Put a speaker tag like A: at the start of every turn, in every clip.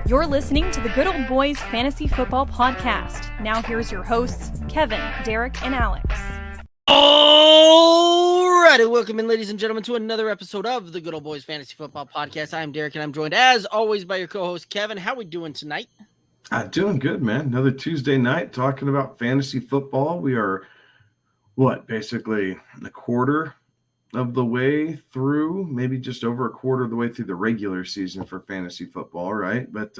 A: You're listening to the Good Old Boys Fantasy Football Podcast. Now here's your hosts, Kevin, Derek, and Alex.
B: All righty, welcome in, ladies and gentlemen, to another episode of the Good Old Boys Fantasy Football Podcast. I'm Derek, and I'm joined, as always, by your co-host, Kevin. How we doing tonight?
C: Doing good, man. Another Tuesday night talking about fantasy football. We are, basically a quarter of the way through, maybe just over a quarter of the way through the regular season for fantasy football, right? But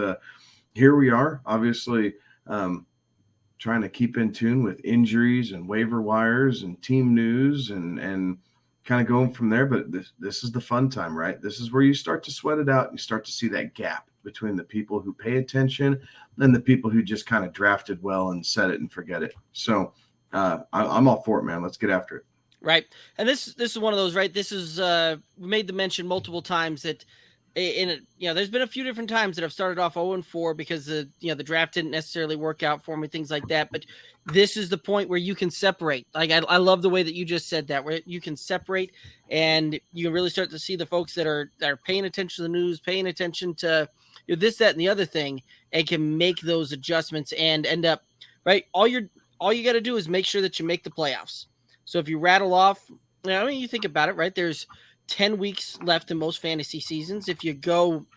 C: here we are, obviously trying to keep in tune with injuries and waiver wires and team news and kind of going from there. But this is the fun time, right? This is where you start to sweat it out and you start to see that gap between the people who pay attention and the people who just kind of drafted well and set it and forget it. So I'm all for it, man. Let's get after it.
B: Right. And this is one of those, right? This is we made the mention multiple times that there's been a few different times that I've started off 0-4 because the draft didn't necessarily work out for me, things like that. But this is the point where you can separate. Like I love the way that you just said that, where you can separate and you can really start to see the folks that are paying attention to the news, paying attention to this, that, and the other thing, and can make those adjustments and end up right. All you got to do is make sure that you make the playoffs. So if you rattle off, you think about it, right? There's 10 weeks left in most fantasy seasons. If you go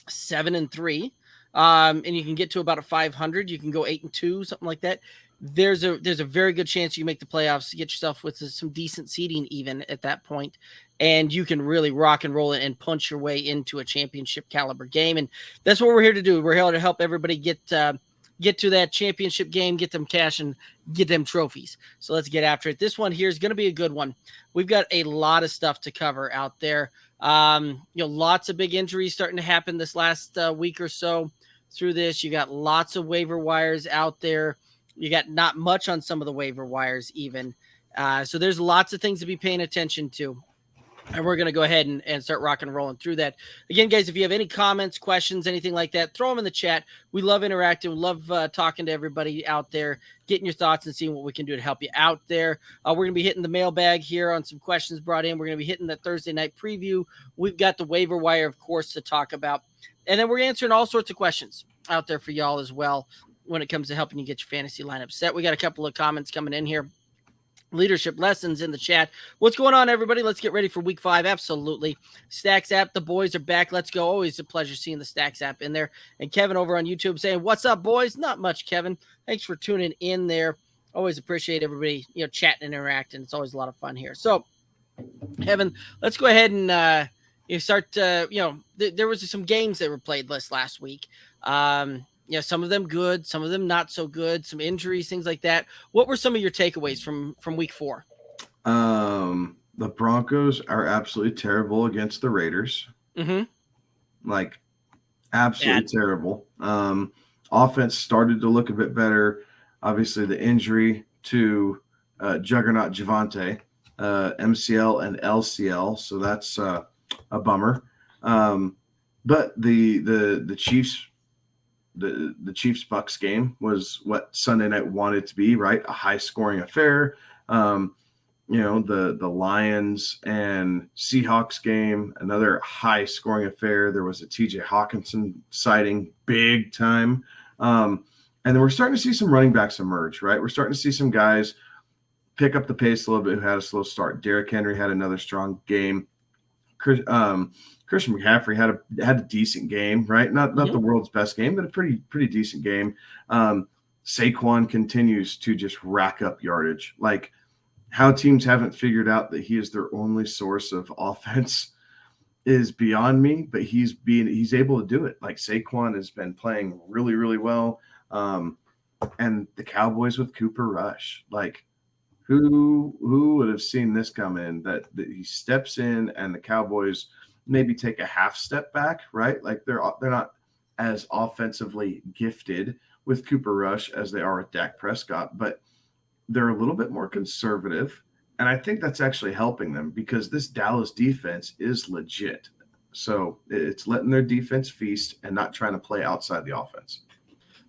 B: 7-3, and you can get to about a 500, you can go 8-2, something like that. There's a very good chance you make the playoffs, get yourself with some decent seeding even at that point, and you can really rock and roll it and punch your way into a championship caliber game. And that's what we're here to do. We're here to help everybody get to that championship game, get them cash and get them trophies. So let's get after it. This one here is going to be a good one. We've got a lot of stuff to cover out there. Lots of big injuries starting to happen this last week or so through this. You got lots of waiver wires out there. You got not much on some of the waiver wires even. So there's lots of things to be paying attention to. And we're going to go ahead and start rocking and rolling through that. Again, guys, if you have any comments, questions, anything like that, throw them in the chat. We love interacting. We love talking to everybody out there, getting your thoughts and seeing what we can do to help you out there. We're going to be hitting the mailbag here on some questions brought in. We're going to be hitting the Thursday night preview. We've got the waiver wire, of course, to talk about. And then we're answering all sorts of questions out there for y'all as well when it comes to helping you get your fantasy lineup set. We got a couple of comments coming in here. Leadership lessons in the chat. What's going on, everybody? Let's get ready for week 5. Absolutely. Stacks app, the boys are back. Let's go. Always a pleasure seeing the Stacks app in there. And Kevin over on YouTube saying, what's up, boys? Not much, Kevin. Thanks for tuning in there. Always appreciate everybody, chatting and interacting. It's always a lot of fun here. So, Kevin, let's go ahead and start. There was some games that were played last week. Some of them good, some of them not so good, some injuries, things like that. What were some of your takeaways from week 4?
C: The Broncos are absolutely terrible against the Raiders.
B: Mm-hmm.
C: Absolutely terrible. Offense started to look a bit better. Obviously, the injury to Juggernaut Javonte, MCL and LCL, so that's a bummer. But the Chiefs. The Chiefs-Bucks game was what Sunday night wanted to be, right? A high-scoring affair. The Lions and Seahawks game, another high-scoring affair. There was a TJ Hawkinson sighting big time. And then we're starting to see some running backs emerge, right? We're starting to see some guys pick up the pace a little bit who had a slow start. Derrick Henry had another strong game. Christian McCaffrey had a decent game, right? Not the world's best game, but a pretty decent game. Saquon continues to just rack up yardage. Like how teams haven't figured out that he is their only source of offense is beyond me, but he's able to do it. Like Saquon has been playing really, really well. And the Cowboys with Cooper Rush, like who would have seen this come in that he steps in and the Cowboys maybe take a half step back, right? Like they're not as offensively gifted with Cooper Rush as they are with Dak Prescott, but they're a little bit more conservative. And I think that's actually helping them because this Dallas defense is legit. So it's letting their defense feast and not trying to play outside the offense.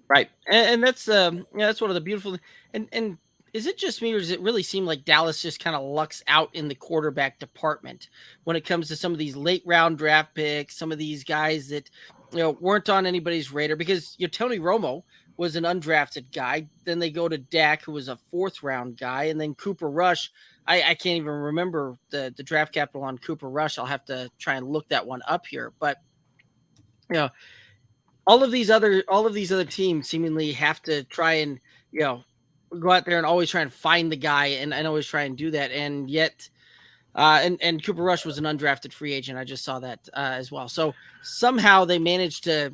B: Right. And that's that's one of the beautiful and is it just me or does it really seem like Dallas just kind of lucks out in the quarterback department when it comes to some of these late round draft picks, some of these guys that weren't on anybody's radar because Tony Romo was an undrafted guy. Then they go to Dak, who was a 4th-round guy, and then Cooper Rush. I can't even remember the draft capital on Cooper Rush. I'll have to try and look that one up here. But all of these other teams seemingly have to try and go out there and always try and find the guy and always try and do that. And yet, and Cooper Rush was an undrafted free agent. I just saw that as well. So somehow they managed to,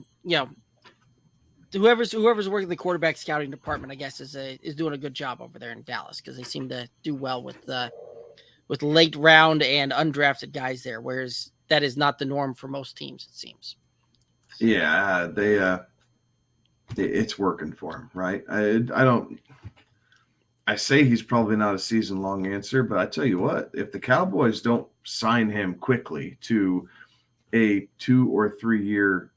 B: whoever's working the quarterback scouting department, I guess, is doing a good job over there in Dallas because they seem to do well with late round and undrafted guys there, whereas that is not the norm for most teams, it seems.
C: Yeah, it's working for him, right? I say he's probably not a season-long answer, but I tell you what, if the Cowboys don't sign him quickly to a 2 or 3 year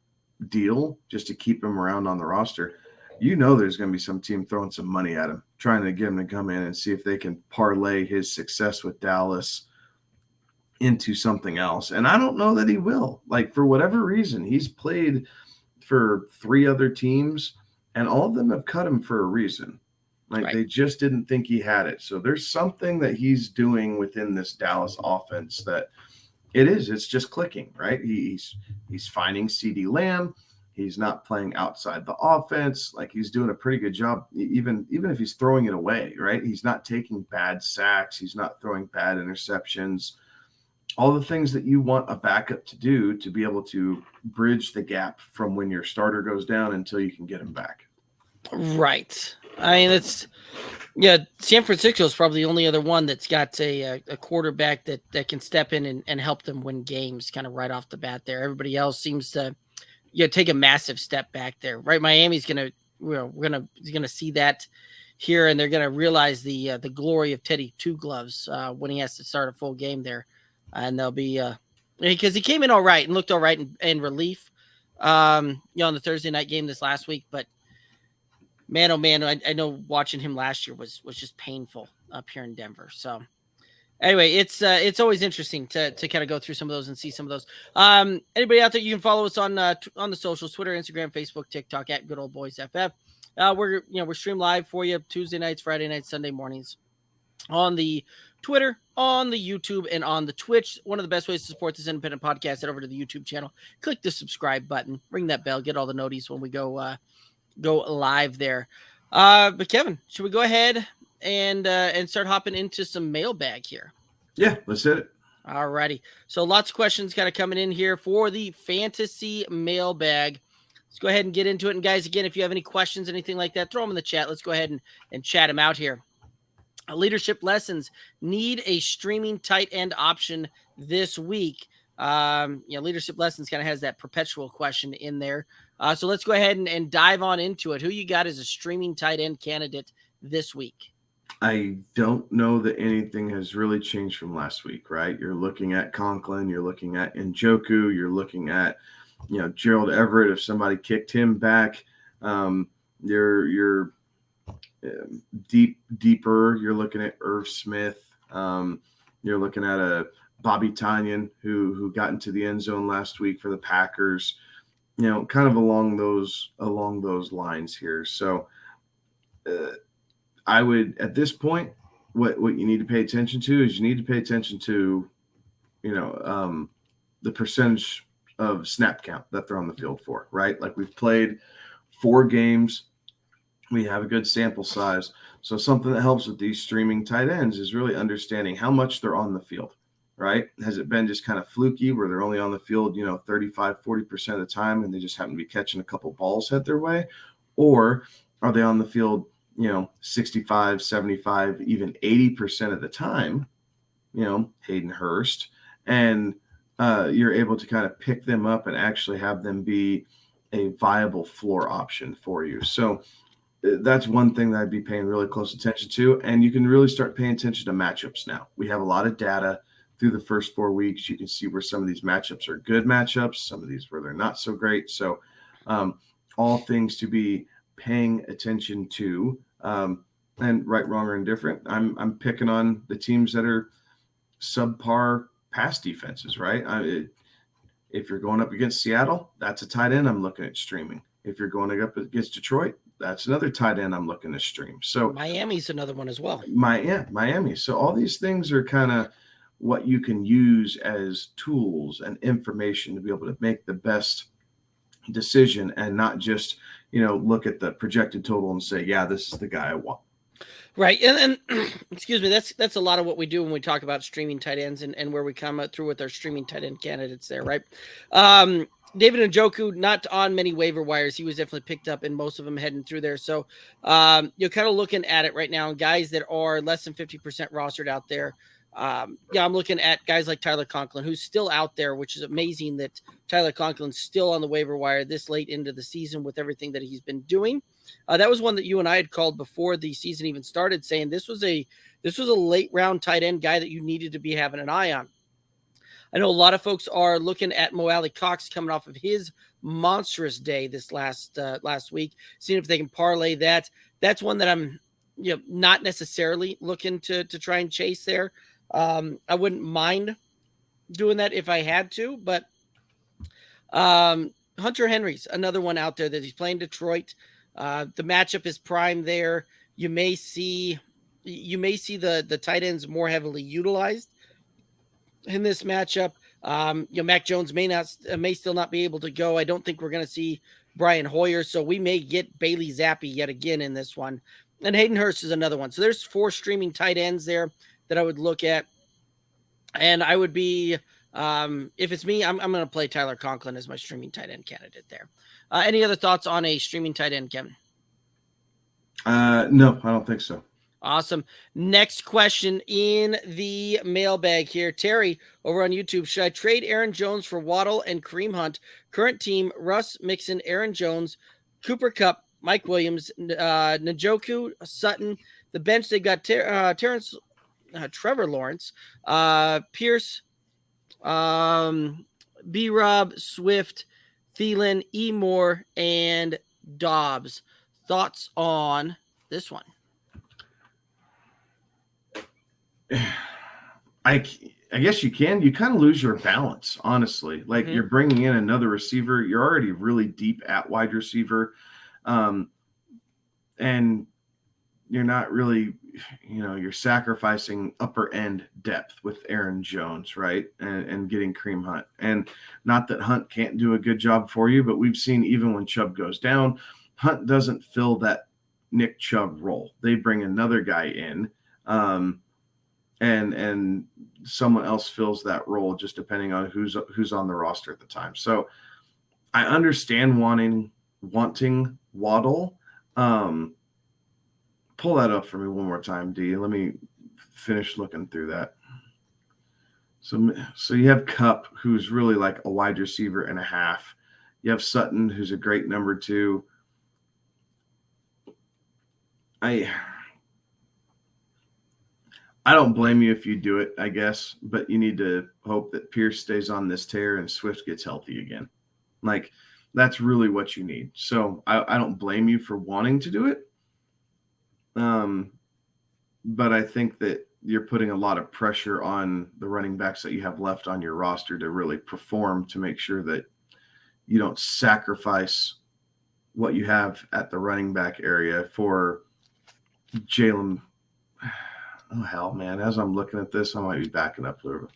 C: deal just to keep him around on the roster, there's going to be some team throwing some money at him, trying to get him to come in and see if they can parlay his success with Dallas into something else. And I don't know that he will. Like, for whatever reason, he's played for 3 other teams, and all of them have cut him for a reason. Like, They just didn't think he had it. So there's something that he's doing within this Dallas offense that it's just clicking, right? He's finding CeeDee Lamb. He's not playing outside the offense. Like, he's doing a pretty good job, even if he's throwing it away, right? He's not taking bad sacks. He's not throwing bad interceptions. All the things that you want a backup to do to be able to bridge the gap from when your starter goes down until you can get him back.
B: Right. I mean, San Francisco is probably the only other one that's got a quarterback that can step in and help them win games kind of right off the bat there. Everybody else seems to take a massive step back there, right? Miami's going to see that here, and they're going to realize the glory of Teddy Two Gloves when he has to start a full game there. And they'll be because he came in all right and looked all right in relief on the Thursday night game this last week, but man, oh man, I know watching him last year was just painful up here in Denver. So anyway, it's always interesting to kind of go through some of those and see some of those. Anybody out there, you can follow us on the socials, Twitter, Instagram, Facebook, TikTok at Good Old Boys FF. We're stream live for you Tuesday nights, Friday nights, Sunday mornings on the Twitter, on the YouTube, and on the Twitch. One of the best ways to support this independent podcast, head over to the YouTube channel, click the subscribe button, ring that bell, get all the notices when we go live there. But Kevin, should we go ahead and start hopping into some mailbag here?
C: Yeah, let's hit it.
B: All righty. So lots of questions kind of coming in here for the fantasy mailbag. Let's go ahead and get into it. And guys, again, if you have any questions, anything like that, throw them in the chat. Let's go ahead and chat them out here. Leadership lessons need a streaming tight end option this week. Leadership lessons kind of has that perpetual question in there. So let's go ahead and dive on into it. Who you got as a streaming tight end candidate this week?
C: I don't know that anything has really changed from last week, right? You're looking at Conklin, you're looking at Njoku, you're looking at, Gerald Everett. If somebody kicked him back, you're deeper. You're looking at Irv Smith. You're looking at a Bobby Tonyan who got into the end zone last week for the Packers. Kind of along those lines here. So I would, at this point, what you need to pay attention to is you need to pay attention to, the percentage of snap count that they're on the field for, right? Like, we've played 4 games. We have a good sample size. So something that helps with these streaming tight ends is really understanding how much they're on the field, right? Has it been just kind of fluky where they're only on the field, 35, 40% of the time, and they just happen to be catching a couple balls head their way? Or are they on the field, 65, 75, even 80% of the time, Hayden Hurst, and you're able to kind of pick them up and actually have them be a viable floor option for you. So that's one thing that I'd be paying really close attention to. And you can really start paying attention to matchups now. We have a lot of data through the first 4 weeks. You can see where some of these matchups are good matchups, some of these where they're not so great. So all things to be paying attention to, and right, wrong, or indifferent. I'm picking on the teams that are subpar pass defenses, right? If you're going up against Seattle, that's a tight end I'm looking at streaming. If you're going up against Detroit, that's another tight end I'm looking to stream. So
B: Miami's another one as well.
C: Miami. So all these things are kind of what you can use as tools and information to be able to make the best decision and not just, look at the projected total and say, yeah, this is the guy I want.
B: Right. And excuse me, that's a lot of what we do when we talk about streaming tight ends and where we come through with our streaming tight end candidates there, right? David Njoku, not on many waiver wires. He was definitely picked up in most of them heading through there. So you're kind of looking at it right now, and guys that are less than 50% rostered out there. I'm looking at guys like Tyler Conklin, who's still out there, which is amazing that Tyler Conklin's still on the waiver wire this late into the season with everything that he's been doing. That was one that you and I had called before the season even started, saying this was a late round tight end guy that you needed to be having an eye on. I know a lot of folks are looking at Mo Alley Cox coming off of his monstrous day this last week, seeing if they can parlay that. That's one that I'm not necessarily looking to try and chase there. I wouldn't mind doing that if I had to, but Hunter Henry's another one out there that he's playing Detroit. The matchup is prime there. You may see the tight ends more heavily utilized in this matchup. Mac Jones may still not be able to go. I don't think we're going to see Brian Hoyer, so we may get Bailey Zappi yet again in this one. And Hayden Hurst is another one. So there's 4 streaming tight ends there that I would look at. And I would be, if it's me, I'm going to play Tyler Conklin as my streaming tight end candidate there. Any other thoughts on a streaming tight end, Kevin?
C: No, I don't think so.
B: Awesome. Next question in the mailbag here. Terry over on YouTube. Should I trade Aaron Jones for Waddle and Kareem Hunt? Current team, Russ, Mixon, Aaron Jones, Cooper Kupp, Mike Williams, Njoku, Sutton. The bench, they got Trevor Lawrence, Pierce, B-Rob, Swift, Thielen, E. Moore, and Dobbs. Thoughts on this one?
C: I guess you can. You kind of lose your balance, honestly. Like you're bringing in another receiver. You're already really deep at wide receiver. And you're not really, you're sacrificing upper end depth with Aaron Jones, right? And getting Kareem Hunt. And not that Hunt can't do a good job for you, but we've seen even when Chubb goes down, Hunt doesn't fill that Nick Chubb role. They bring another guy in. And someone else fills that role just depending on who's on the roster at the time. So I understand wanting Waddle. Pull that up for me one more time, D. Let me finish looking through that. So you have Kupp, who's really like a wide receiver and a half. You have Sutton, who's a great number 2. I don't blame you if you do it, I guess, but you need to hope that Pierce stays on this tear and Swift gets healthy again. Like, that's really what you need. So I don't blame you for wanting to do it. But I think that you're putting a lot of pressure on the running backs that you have left on your roster to really perform, to make sure that you don't sacrifice what you have at the running back area for Jalen. Oh, hell, man. As I'm looking at this, I might be backing up a little bit.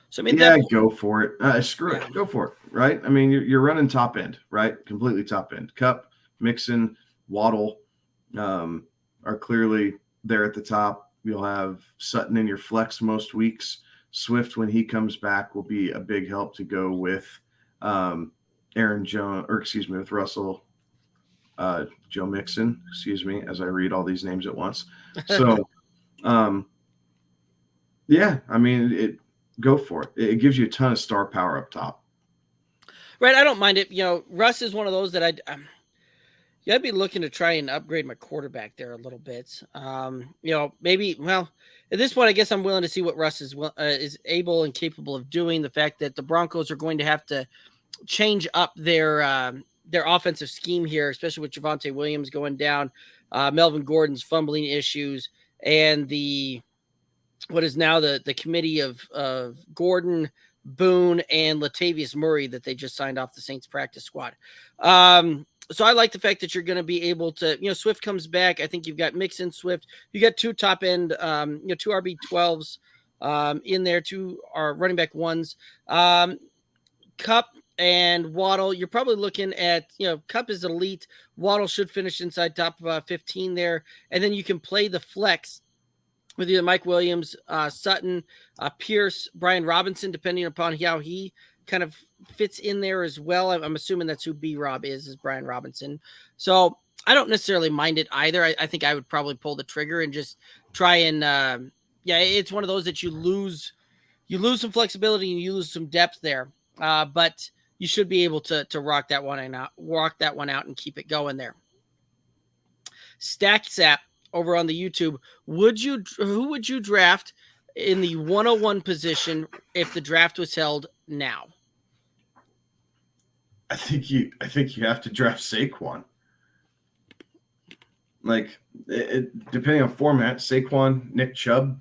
B: So, I mean,
C: go for it. Screw it. Go for it, right? I mean, you're running top end, right? Completely top end. Kupp, Mixon, Waddle are clearly there at the top. You'll have Sutton in your flex most weeks. Swift, when he comes back, will be a big help to go with Aaron Jones, with Russell. Joe Mixon, as I read all these names at once. So, yeah, I mean, go for it. It gives you a ton of star power up top.
B: Right. I don't mind it. Russ is one of those that I'd be looking to try and upgrade my quarterback there a little bit. Maybe, at this point, I guess I'm willing to see what Russ is able and capable of doing. The fact that the Broncos are going to have to change up their offensive scheme here, especially with Javonte Williams going down, Melvin Gordon's fumbling issues, and the what is now the committee of Gordon, Boone, and Latavius Murray that they just signed off the Saints practice squad. So I like the fact that you're going to be able to, Swift comes back. I think you've got Mixon, Swift. You got two top end, two RB12s in there, two are running back ones. Cup and Waddle, you're probably looking at, Cup is elite. Waddle should finish inside top 15 there. And then you can play the flex with either Mike Williams, Sutton, Pierce, Brian Robinson, depending upon how he kind of fits in there as well. I'm assuming that's who B-Rob is Brian Robinson. So I don't necessarily mind it either. I think I would probably pull the trigger and just try and, it's one of those that you lose some flexibility and you lose some depth there. But you should be able to rock that one out and keep it going there. StackSap over on the YouTube, who would you draft in the 101 position if the draft was held now?
C: I think you have to draft Saquon. Like, depending on format, Saquon, Nick Chubb,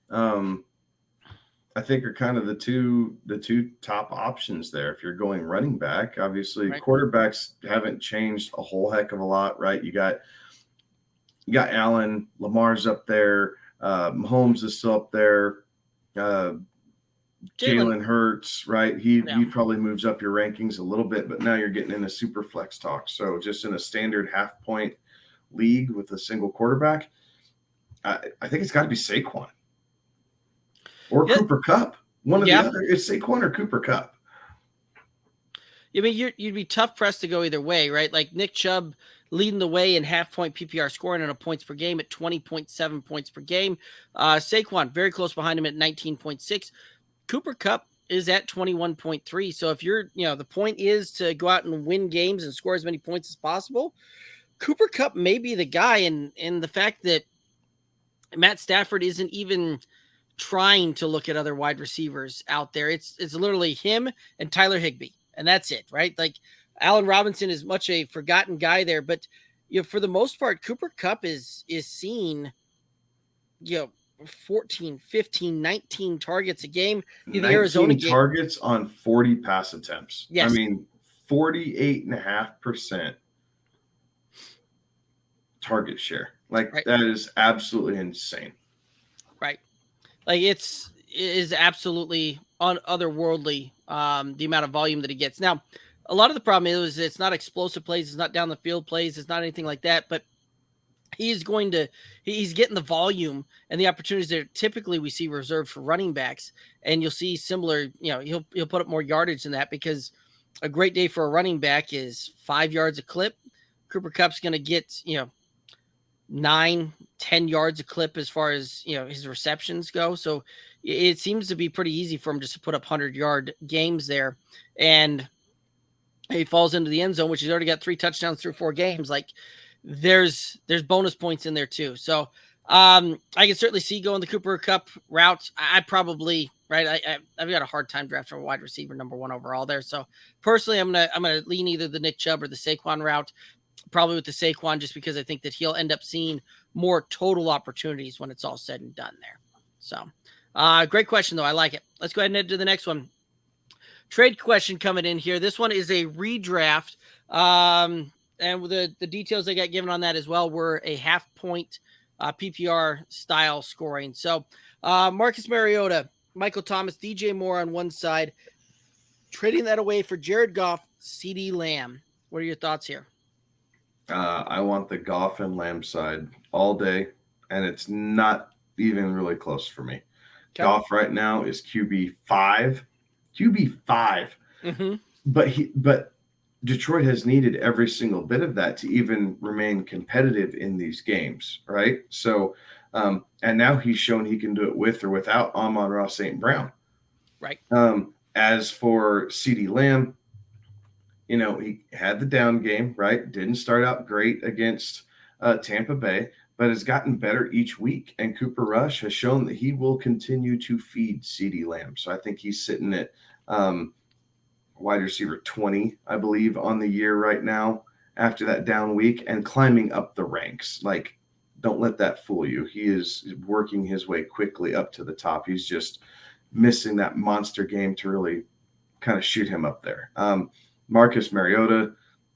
C: I think are kind of the two top options there. If you're going running back, obviously right. Quarterbacks haven't changed a whole heck of a lot, right? You got Allen, Lamar's up there, Mahomes is still up there, Jalen Hurts, right? He probably moves up your rankings a little bit, but now you're getting into super flex talk. So just in a standard half-point league with a single quarterback, I think it's got to be Saquon or Cooper Kupp. One or the other. It's Saquon or Cooper Kupp.
B: I mean, you'd be tough pressed to go either way, right? Like Nick Chubb leading the way in half-point PPR scoring on a points per game at 20.7 points per game. Saquon very close behind him at 19.6. Cooper Kupp is at 21.3. So if you're, the point is to go out and win games and score as many points as possible, Cooper Kupp may be the guy. And the fact that Matt Stafford isn't even trying to look at other wide receivers out there. It's literally him and Tyler Higbee. And that's it, right? Like Allen Robinson is much a forgotten guy there, but for the most part, Cooper Kupp is seeing 14, 15, 19 targets a game in the Arizona game.
C: Targets on 40 pass attempts.
B: Yes.
C: I mean, 48.5% target share. Like right. That is absolutely insane.
B: Right. Like it is absolutely otherworldly, the amount of volume that he gets. Now, a lot of the problem is it's not explosive plays, it's not down the field plays, it's not anything like that, but he's getting the volume and the opportunities that typically we see reserved for running backs. And you'll see similar, he'll put up more yardage than that because a great day for a running back is 5 yards a clip. Cooper Kupp's going to get, 9, 10 yards a clip as far as, his receptions go. So it seems to be pretty easy for him just to put up 100-yard games there. And he falls into the end zone, which he's already got 3 touchdowns through 4 games. Like there's bonus points in there too. So I can certainly see going the Cooper Kupp route. I probably, right. I've got a hard time drafting a wide receiver number 1 overall there. So personally, I'm going to lean either the Nick Chubb or the Saquon route, probably with the Saquon, just because I think that he'll end up seeing more total opportunities when it's all said and done there. So great question though. I like it. Let's go ahead and head to the next one. Trade question coming in here. This one is a redraft. And the details I got given on that as well were a half-point PPR style scoring. So Marcus Mariota, Michael Thomas, DJ Moore on one side, trading that away for Jared Goff, CeeDee Lamb. What are your thoughts here?
C: I want the Goff and Lamb side all day, and it's not even really close for me. Okay. Goff right now is QB5. Mm-hmm. But Detroit has needed every single bit of that to even remain competitive in these games, right? So, and now he's shown he can do it with or without Amon-Ra St. Brown.
B: Right.
C: As for CeeDee Lamb, he had the down game, right? Didn't start out great against Tampa Bay, but has gotten better each week. And Cooper Rush has shown that he will continue to feed CeeDee Lamb. So I think he's sitting at wide receiver 20, I believe, on the year right now after that down week and climbing up the ranks. Like don't let that fool you. He is working his way quickly up to the top. He's just missing that monster game to really kind of shoot him up there. Marcus Mariota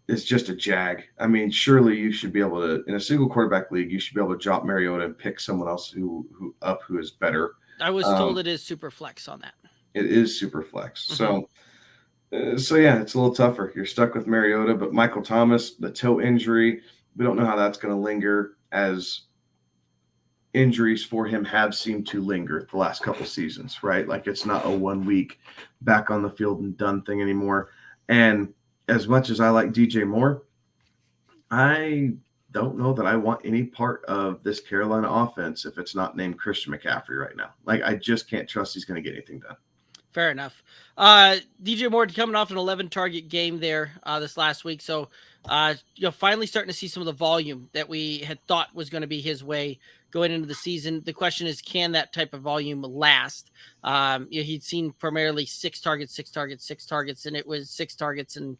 C: is just a jag. I mean, surely you should be able to, in a single quarterback league, you should be able to drop Mariota and pick someone else who is better.
B: I was told it is super flex on that.
C: It is super flex. So yeah, it's a little tougher. You're stuck with Mariota, but Michael Thomas, the toe injury, we don't know how that's going to linger, as injuries for him have seemed to linger the last couple seasons, right? Like, it's not a 1 week back on the field and done thing anymore. And as much as I like DJ Moore, I don't know that I want any part of this Carolina offense if it's not named Christian McCaffrey right now. Like, I just can't trust he's going to get anything done.
B: Fair enough. DJ Moore coming off an 11-target game there this last week. So, finally starting to see some of the volume that we had thought was going to be his way going into the season. The question is, can that type of volume last? He'd seen primarily 6 targets, and it was 6 targets and,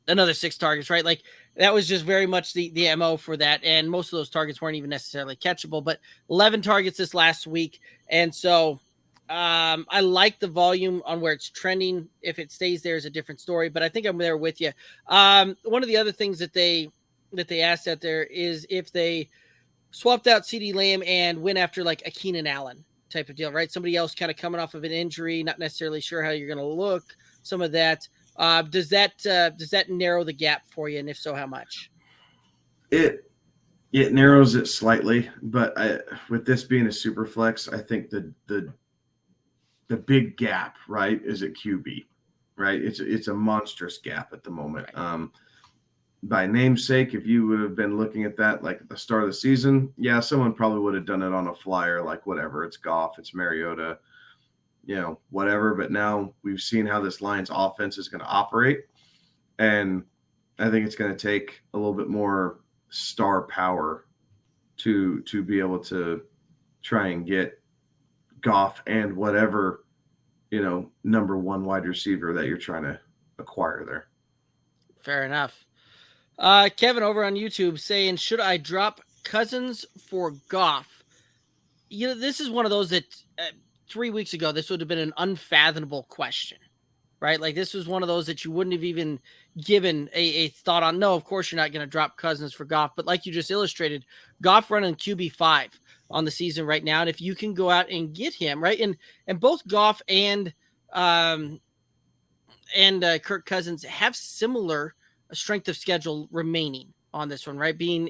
B: another 6 targets, right? Like, that was just very much the MO for that. And most of those targets weren't even necessarily catchable, but 11 targets this last week. And so, I like the volume on where it's trending. If it stays there is a different story, but I think I'm there with you. One of the other things that they asked out there is if they swapped out CeeDee Lamb and went after like a Keenan Allen type of deal, right? Somebody else kind of coming off of an injury, not necessarily sure how you're going to look, some of that. Does that narrow the gap for you? And if so, how much?
C: It narrows it slightly, but with this being a super flex, I think the big gap, right, is at QB, right? It's a monstrous gap at the moment. Right. By namesake, if you would have been looking at that like at the start of the season, yeah, someone probably would have done it on a flyer, like whatever, it's Goff, it's Mariota, whatever. But now we've seen how this Lions offense is going to operate, and I think it's going to take a little bit more star power to be able to try and get Goff and whatever, number 1 wide receiver that you're trying to acquire there.
B: Fair enough. Kevin over on YouTube saying, should I drop Cousins for Goff? This is one of those that 3 weeks ago, this would have been an unfathomable question, right? Like, this was one of those that you wouldn't have even given a thought on. No, of course you're not going to drop Cousins for Goff, but like you just illustrated, Goff running QB5 on the season right now. And if you can go out and get him, right? And both Goff and Kirk Cousins have similar strength of schedule remaining on this one, right? Being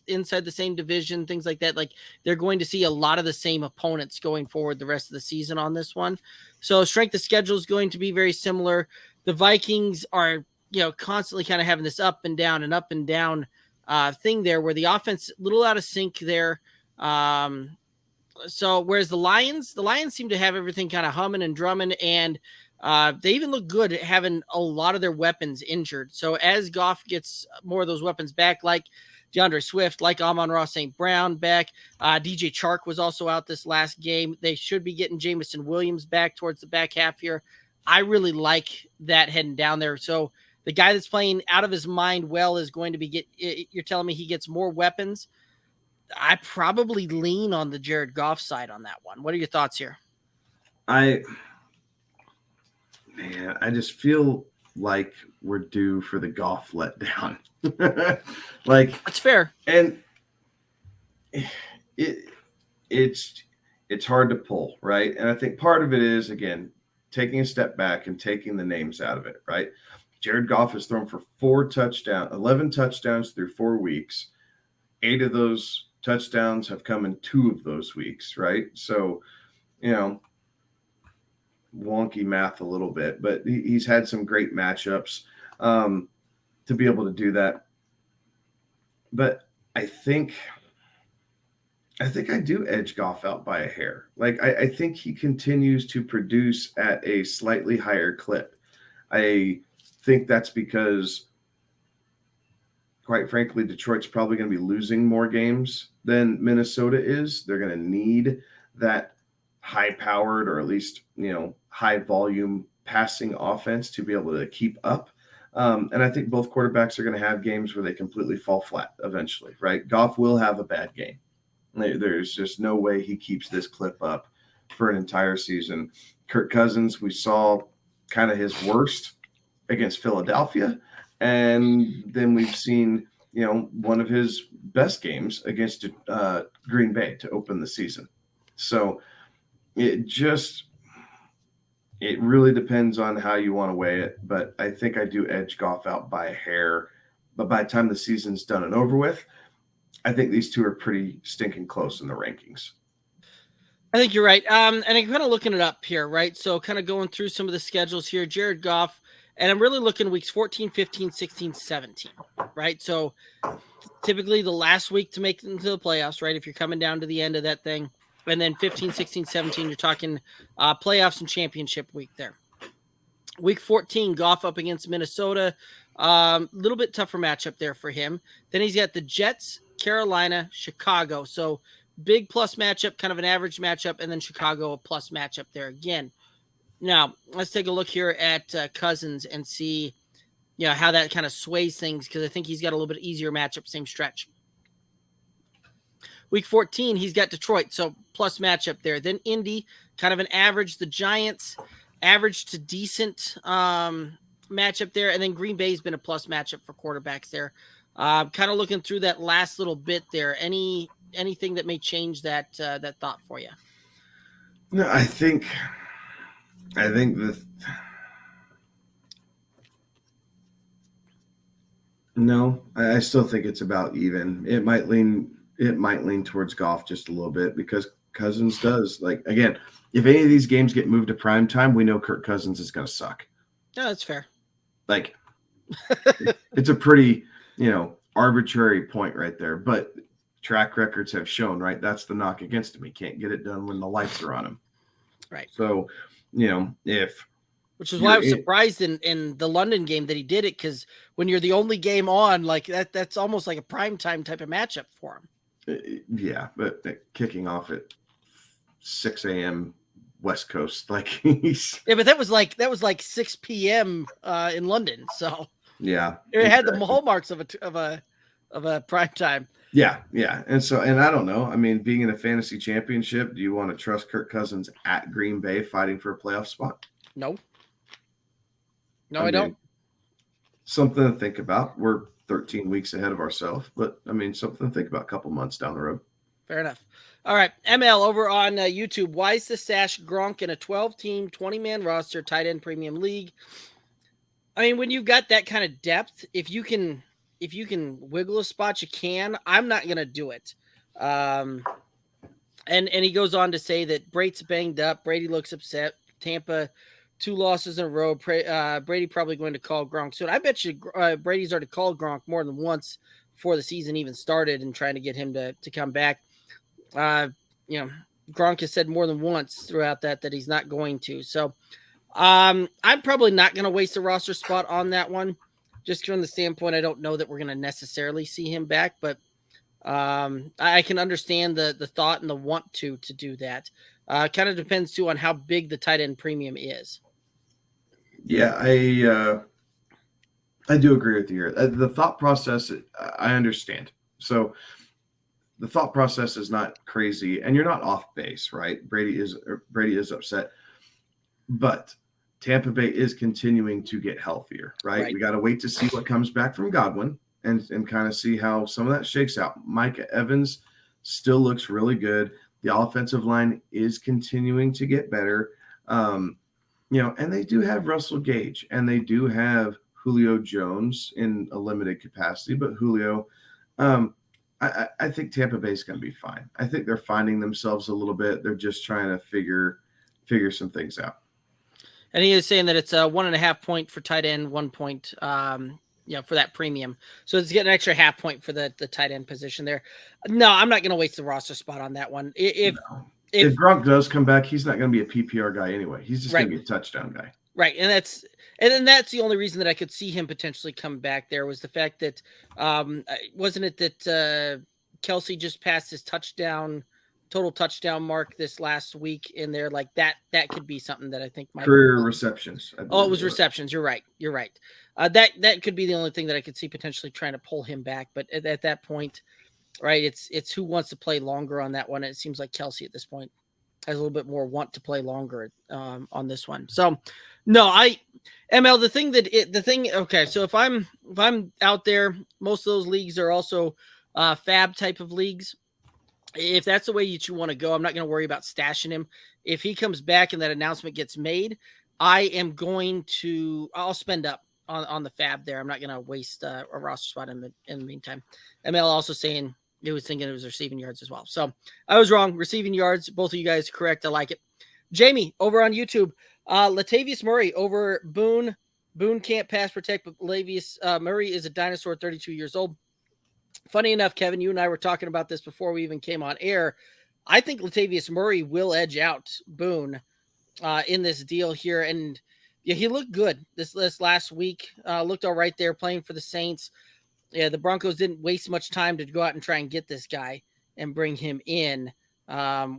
B: inside the same division, things like that. Like, they're going to see a lot of the same opponents going forward the rest of the season on this one. So strength of schedule is going to be very similar. The Vikings are, constantly kind of having this up and down thing there, where the offense a little out of sync there. So whereas the Lions seem to have everything kind of humming and drumming, and they even look good at having a lot of their weapons injured. So as Goff gets more of those weapons back, like DeAndre Swift, like Amon-Ra St. Brown back, DJ Chark was also out this last game. They should be getting Jamison Williams back towards the back half here. I really like that heading down there. So the guy that's playing out of his mind well is going to be you're telling me he gets more weapons. I probably lean on the Jared Goff side on that one. What are your thoughts here?
C: I just feel like we're due for the Goff letdown. Like,
B: that's fair.
C: And it's hard to pull, right? And I think part of it is, again, taking a step back and taking the names out of it, right? Jared Goff has thrown for 11 touchdowns through 4 weeks. 8 of those touchdowns have come in 2 of those weeks, right? So, wonky math a little bit, but he's had some great matchups to be able to do that. But I think I do edge Goff out by a hair. Like, I think he continues to produce at a slightly higher clip. I think that's because, quite frankly, Detroit's probably going to be losing more games than Minnesota is. They're going to need that high-powered, or at least, high-volume passing offense to be able to keep up. And I think both quarterbacks are going to have games where they completely fall flat eventually, right? Goff will have a bad game. There's just no way he keeps this clip up for an entire season. Kirk Cousins, we saw kind of his worst against Philadelphia. And then we've seen, one of his best games against Green Bay to open the season. So it really depends on how you want to weigh it. But I think I do edge Goff out by a hair. But by the time the season's done and over with, I think these two are pretty stinking close in the rankings.
B: I think you're right. And I'm kind of looking it up here, right? So kind of going through some of the schedules here. Jared Goff, and I'm really looking weeks 14, 15, 16, 17, right? So typically the last week to make it into the playoffs, right? If you're coming down to the end of that thing. And then 15, 16, 17, you're talking playoffs and championship week there. Week 14, Goff up against Minnesota. A little bit tougher matchup there for him. Then he's got the Jets, Carolina, Chicago. So big plus matchup, kind of an average matchup, and then Chicago a plus matchup there again. Now, let's take a look here at Cousins and see how that kind of sways things, because I think he's got a little bit easier matchup, same stretch. Week 14, he's got Detroit, so plus matchup there. Then Indy, kind of an average. The Giants, average to decent matchup there. And then Green Bay's been a plus matchup for quarterbacks there. Kind of looking through that last little bit there. Anything that may change that thought for you?
C: No, I think I still think it's about even. It might lean towards Goff just a little bit, because Cousins does, again, if any of these games get moved to prime time, we know Kirk Cousins is going to suck.
B: No, that's fair.
C: It's a pretty, arbitrary point right there, but track records have shown, right? That's the knock against him. He can't get it done when the lights are on him.
B: Right.
C: So,
B: which is why I was surprised in the London game that he did it, because when you're the only game on, that's almost like a primetime type of matchup for him.
C: Yeah, but kicking off at 6 a.m. West Coast,
B: but that was like 6 p.m. In London, so
C: yeah,
B: it had the hallmarks of a primetime.
C: Yeah, and I don't know. I mean, being in a fantasy championship, do you want to trust Kirk Cousins at Green Bay fighting for a playoff spot?
B: No, I don't.
C: Something to think about. We're 13 weeks ahead of ourselves, but something to think about a couple months down the road.
B: Fair enough. All right, ML over on YouTube. Why is the stash Gronk in a 12-team, 20-man roster tight end premium league? I mean, when you've got that kind of depth, if you can wiggle a spot, you can. I'm not going to do it. And he goes on to say that Brate's banged up. Brady looks upset. Tampa, 2 losses in a row. Brady probably going to call Gronk soon. I bet you Brady's already called Gronk more than once before the season even started and trying to get him to come back. Gronk has said more than once throughout that he's not going to. So I'm probably not going to waste a roster spot on that one. Just from the standpoint, I don't know that we're going to necessarily see him back, but I can understand the thought and the want to do that. Kind of depends too on how big the tight end premium is.
C: Yeah, I do agree with you here. The thought process, I understand. So the thought process is not crazy, and you're not off base, right? Brady is upset, but Tampa Bay is continuing to get healthier, right? We got to wait to see what comes back from Godwin and kind of see how some of that shakes out. Micah Evans still looks really good. The offensive line is continuing to get better. And they do have Russell Gage, and they do have Julio Jones in a limited capacity, but Julio, I think Tampa Bay is going to be fine. I think they're finding themselves a little bit. They're just trying to figure some things out.
B: And he is saying that it's a 1.5 point for tight end, 1 point, for that premium. So it's getting an extra half point for the tight end position there. No, I'm not going to waste the roster spot on that one. If
C: Gronk does come back, he's not going to be a PPR guy anay. He's just going to be a touchdown guy.
B: Right. And then that's the only reason that I could see him potentially come back there was the fact that, wasn't it that Kelsey just passed his touchdown total touchdown mark this last week in there. Like that could be something that I think might
C: career receptions.
B: Oh, it was receptions. You're right. That could be the only thing that I could see potentially trying to pull him back. But at that point, right, it's who wants to play longer on that one. It seems like Kelsey at this point has a little bit more want to play longer on this one. So no, okay. So if I'm out there, most of those leagues are also fab type of leagues. If that's the way you want to go, I'm not going to worry about stashing him. If he comes back and that announcement gets made, I'll spend up on the fab there. I'm not going to waste a roster spot in the meantime. ML also saying he was thinking it was receiving yards as well. So I was wrong. Receiving yards, both of you guys correct. I like it. Jamie over on YouTube, Latavius Murray over Boone. Boone can't pass protect, but Latavius Murray is a dinosaur, 32 years old. Funny enough, Kevin, you and I were talking about this before we even came on air. I think Latavius Murray will edge out Boone in this deal here. And yeah, he looked good this last week. Looked all right there playing for the Saints. Yeah, the Broncos didn't waste much time to go out and try and get this guy and bring him in.
C: Murray's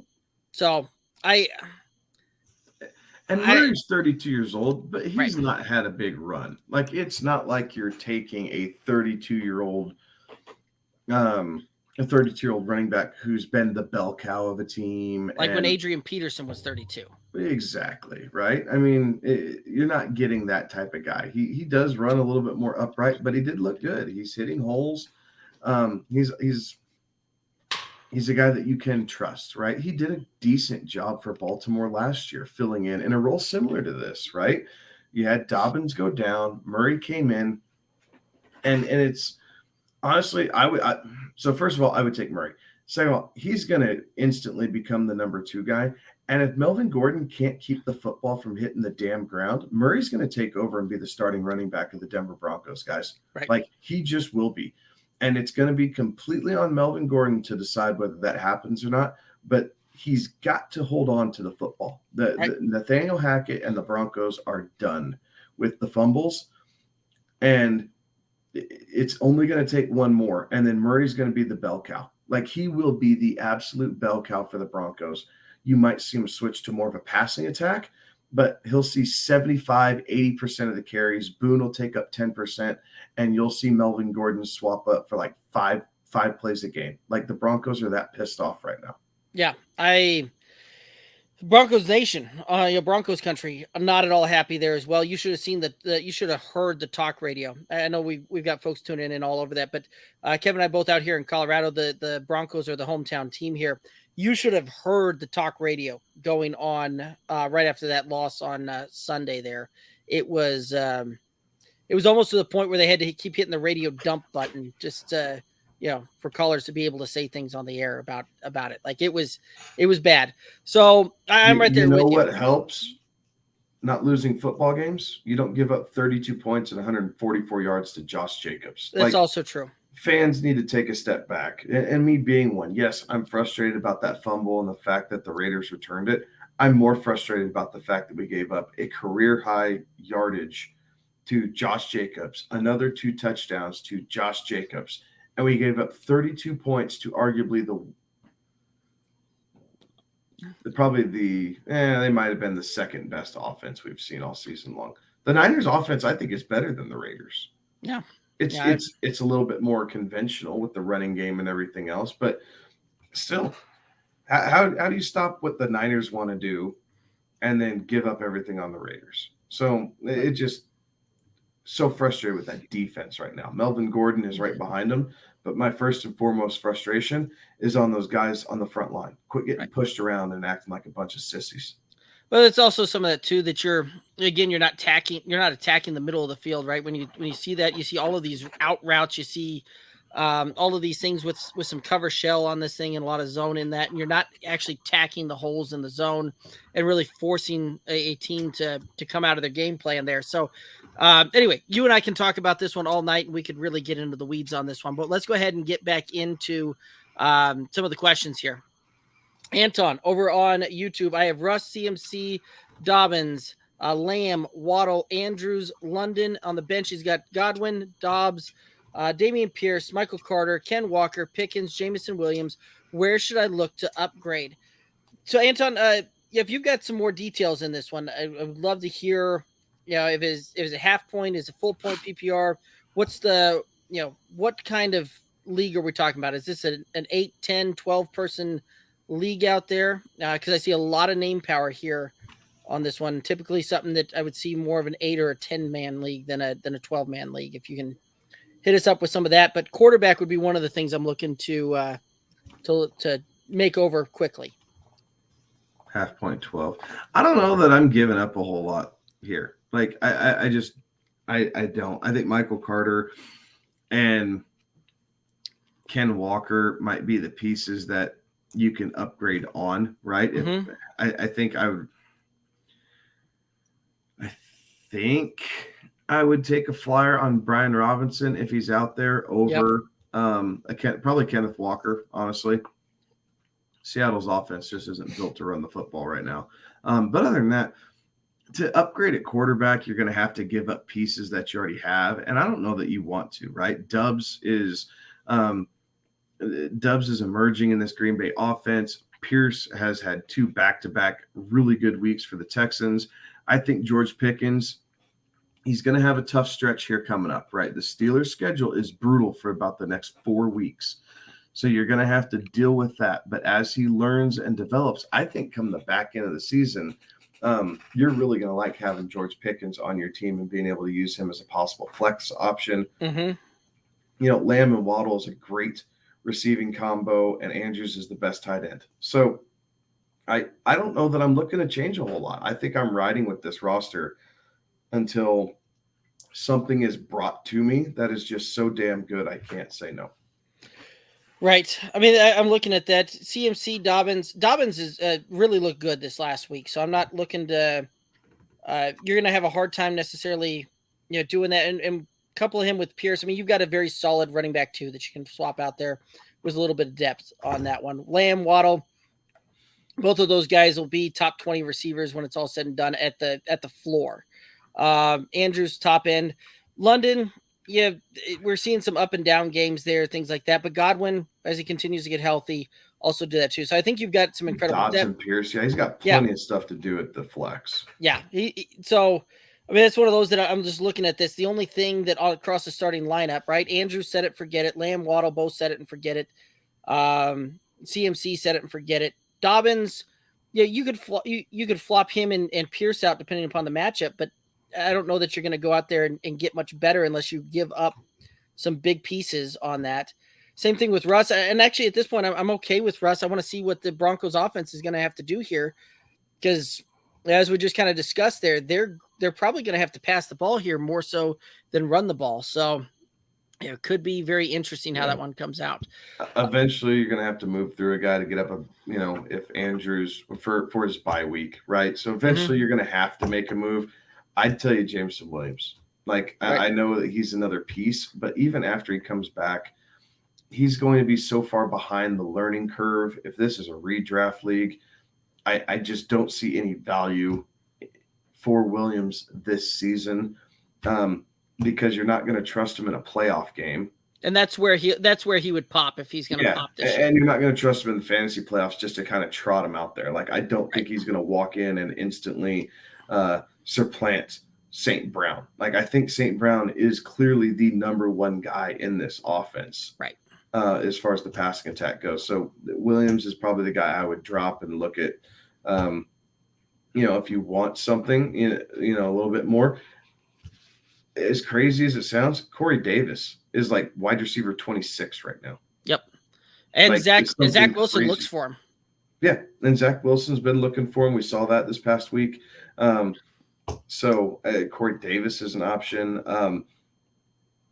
C: 32 years old, but he's
B: right.
C: not had a big run. Like, it's not like you're taking a 32-year-old running back who's been the bell cow of a team.
B: Like when Adrian Peterson was 32.
C: Exactly, right? I mean, you're not getting that type of guy. He does run a little bit more upright, but he did look good. He's hitting holes. He's a guy that you can trust, right? He did a decent job for Baltimore last year, filling in a role similar to this, right? You had Dobbins go down, Murray came in, and it's honestly, so first of all, I would take Murray. Second of all, he's going to instantly become the number 2 guy. And if Melvin Gordon can't keep the football from hitting the damn ground, Murray's going to take over and be the starting running back of the Denver Broncos, guys.
B: Right.
C: Like, he just will be. And it's going to be completely on Melvin Gordon to decide whether that happens or not. But he's got to hold on to the football. The Nathaniel Hackett and the Broncos are done with the fumbles. And it's only going to take one more. And then Murray's going to be the bell cow. Like, he will be the absolute bell cow for the Broncos. You might see him switch to more of a passing attack, but he'll see 75, 80% of the carries. Boone will take up 10%, and you'll see Melvin Gordon swap up for like five plays a game. Like, the Broncos are that pissed off right now.
B: Yeah, Broncos Nation, Broncos country, I'm not at all happy there as well. You should have seen you should have heard the talk radio. I know we've got folks tuning in all over that, but Kevin and I both out here in Colorado, the Broncos are the hometown team here. You should have heard the talk radio going on right after that loss on Sunday there. It was almost to the point where they had to keep hitting the radio dump button just for callers to be able to say things on the air about it. Like, it was bad. So I'm right there with you.
C: You know what helps not losing football games? You don't give up 32 points and 144 yards to Josh Jacobs.
B: That's also true.
C: Fans need to take a step back. And me being one, yes, I'm frustrated about that fumble and the fact that the Raiders returned it. I'm more frustrated about the fact that we gave up a career-high yardage to Josh Jacobs, another 2 touchdowns to Josh Jacobs, and we gave up 32 points to arguably they might have been the second best offense we've seen all season long. The Niners offense, I think, is better than the Raiders.
B: Yeah.
C: It's a little bit more conventional with the running game and everything else, but still, how do you stop what the Niners want to do and then give up everything on the Raiders? So it just so frustrated with that defense right now. Melvin Gordon is right behind him, but my first and foremost frustration is on those guys on the front line. Quit getting pushed around and acting like a bunch of sissies.
B: But it's also some of that too, that you're not attacking the middle of the field, right? When you see that, you see all of these out routes, you see all of these things with some cover shell on this thing and a lot of zone in that, and you're not actually attacking the holes in the zone and really forcing a team to come out of their game plan there. So anyway, you and I can talk about this one all night, and we could really get into the weeds on this one, but let's go ahead and get back into some of the questions here. Anton over on YouTube, I have Russ, CMC, Dobbins, Lamb, Waddle, Andrews, London on the bench. He's got Godwin, Dobbs, Damian Pierce, Michael Carter, Ken Walker, Pickens, Jamison Williams, where should I look to upgrade? So Anton, if you've got some more details in this one, I would love to hear, if it's a half point, is a full point PPR, what's the, what kind of league are we talking about? Is this an 8, 10, 12 person league out there? Because I see a lot of name power here on this one. Typically something that I would see more of an 8 or a 10-man league than a 12-man league. If you can hit us up with some of that, but quarterback would be one of the things I'm looking to make over quickly.
C: Half point 12. I don't know that I'm giving up a whole lot here. Like I don't. I think Michael Carter and Ken Walker might be the pieces that you can upgrade on, right?
B: Mm-hmm.
C: I think I would take a flyer on Brian Robinson if he's out there over probably Kenneth Walker, honestly. Seattle's offense just isn't built to run the football right now. But other than that, to upgrade at quarterback, you're going to have to give up pieces that you already have. And I don't know that you want to, right? Dubs is emerging in this Green Bay offense. Pierce has had 2 back-to-back really good weeks for the Texans. I think George Pickens, he's going to have a tough stretch here coming up, right? The Steelers' schedule is brutal for about the next 4 weeks. So you're going to have to deal with that. But as he learns and develops, I think come the back end of the season, you're really going to like having George Pickens on your team and being able to use him as a possible flex option.
B: Mm-hmm.
C: Lamb and Waddle is a great receiving combo, and Andrews is the best tight end. So I don't know that I'm looking to change a whole lot. I think I'm riding with this roster until something is brought to me that is just so damn good I can't say no.
B: Right. I mean, I'm looking at that. CMC Dobbins. Dobbins is really looked good this last week, so I'm not looking to. You're going to have a hard time necessarily, doing that, and couple him with Pierce. I mean, you've got a very solid running back too that you can swap out there with a little bit of depth on that one. Lamb, Waddle, both of those guys will be top 20 receivers when it's all said and done at the floor. Andrews top end. London. Yeah, we're seeing some up and down games there, things like that. But Godwin, as he continues to get healthy, also did that too. So I think you've got some incredible
C: depth. And Pierce, he's got plenty of stuff to do at the flex.
B: Yeah, so I mean, it's one of those that I'm just looking at this. The only thing that all across the starting lineup, right? Andrews said it, forget it. Lamb, Waddle both said it and forget it. CMC said it and forget it. Dobbins, you could flop him and Pierce out depending upon the matchup, but I don't know that you're going to go out there and get much better unless you give up some big pieces on that. Same thing with Russ. And actually at this point, I'm okay with Russ. I want to see what the Broncos offense is going to have to do here, because as we just kind of discussed there, they're probably going to have to pass the ball here more so than run the ball. So it could be very interesting how that one comes out.
C: Eventually you're going to have to move through a guy to get up if Andrews for his bye week, right? So eventually you're going to have to make a move. I'd tell you Jameson Williams. Right. I know that he's another piece, but even after he comes back, he's going to be so far behind the learning curve. If this is a redraft league, I just don't see any value for Williams this season, because you're not going to trust him in a playoff game.
B: And that's where he would pop if he's going to pop this year.
C: And you're not going to trust him in the fantasy playoffs just to kind of trot him out there. Like, I don't think he's going to walk in and instantly supplant St. Brown. Like, I think St. Brown is clearly the number one guy in this offense,
B: right?
C: As far as the passing attack goes. So Williams is probably the guy I would drop and look at. If you want something, a little bit more. As crazy as it sounds, Corey Davis is like wide receiver 26 right now.
B: Yep. And
C: like,
B: Zach Wilson
C: crazy.
B: Looks for him.
C: Yeah, and Zach Wilson's been looking for him. We saw that this past week. So Corey Davis is an option.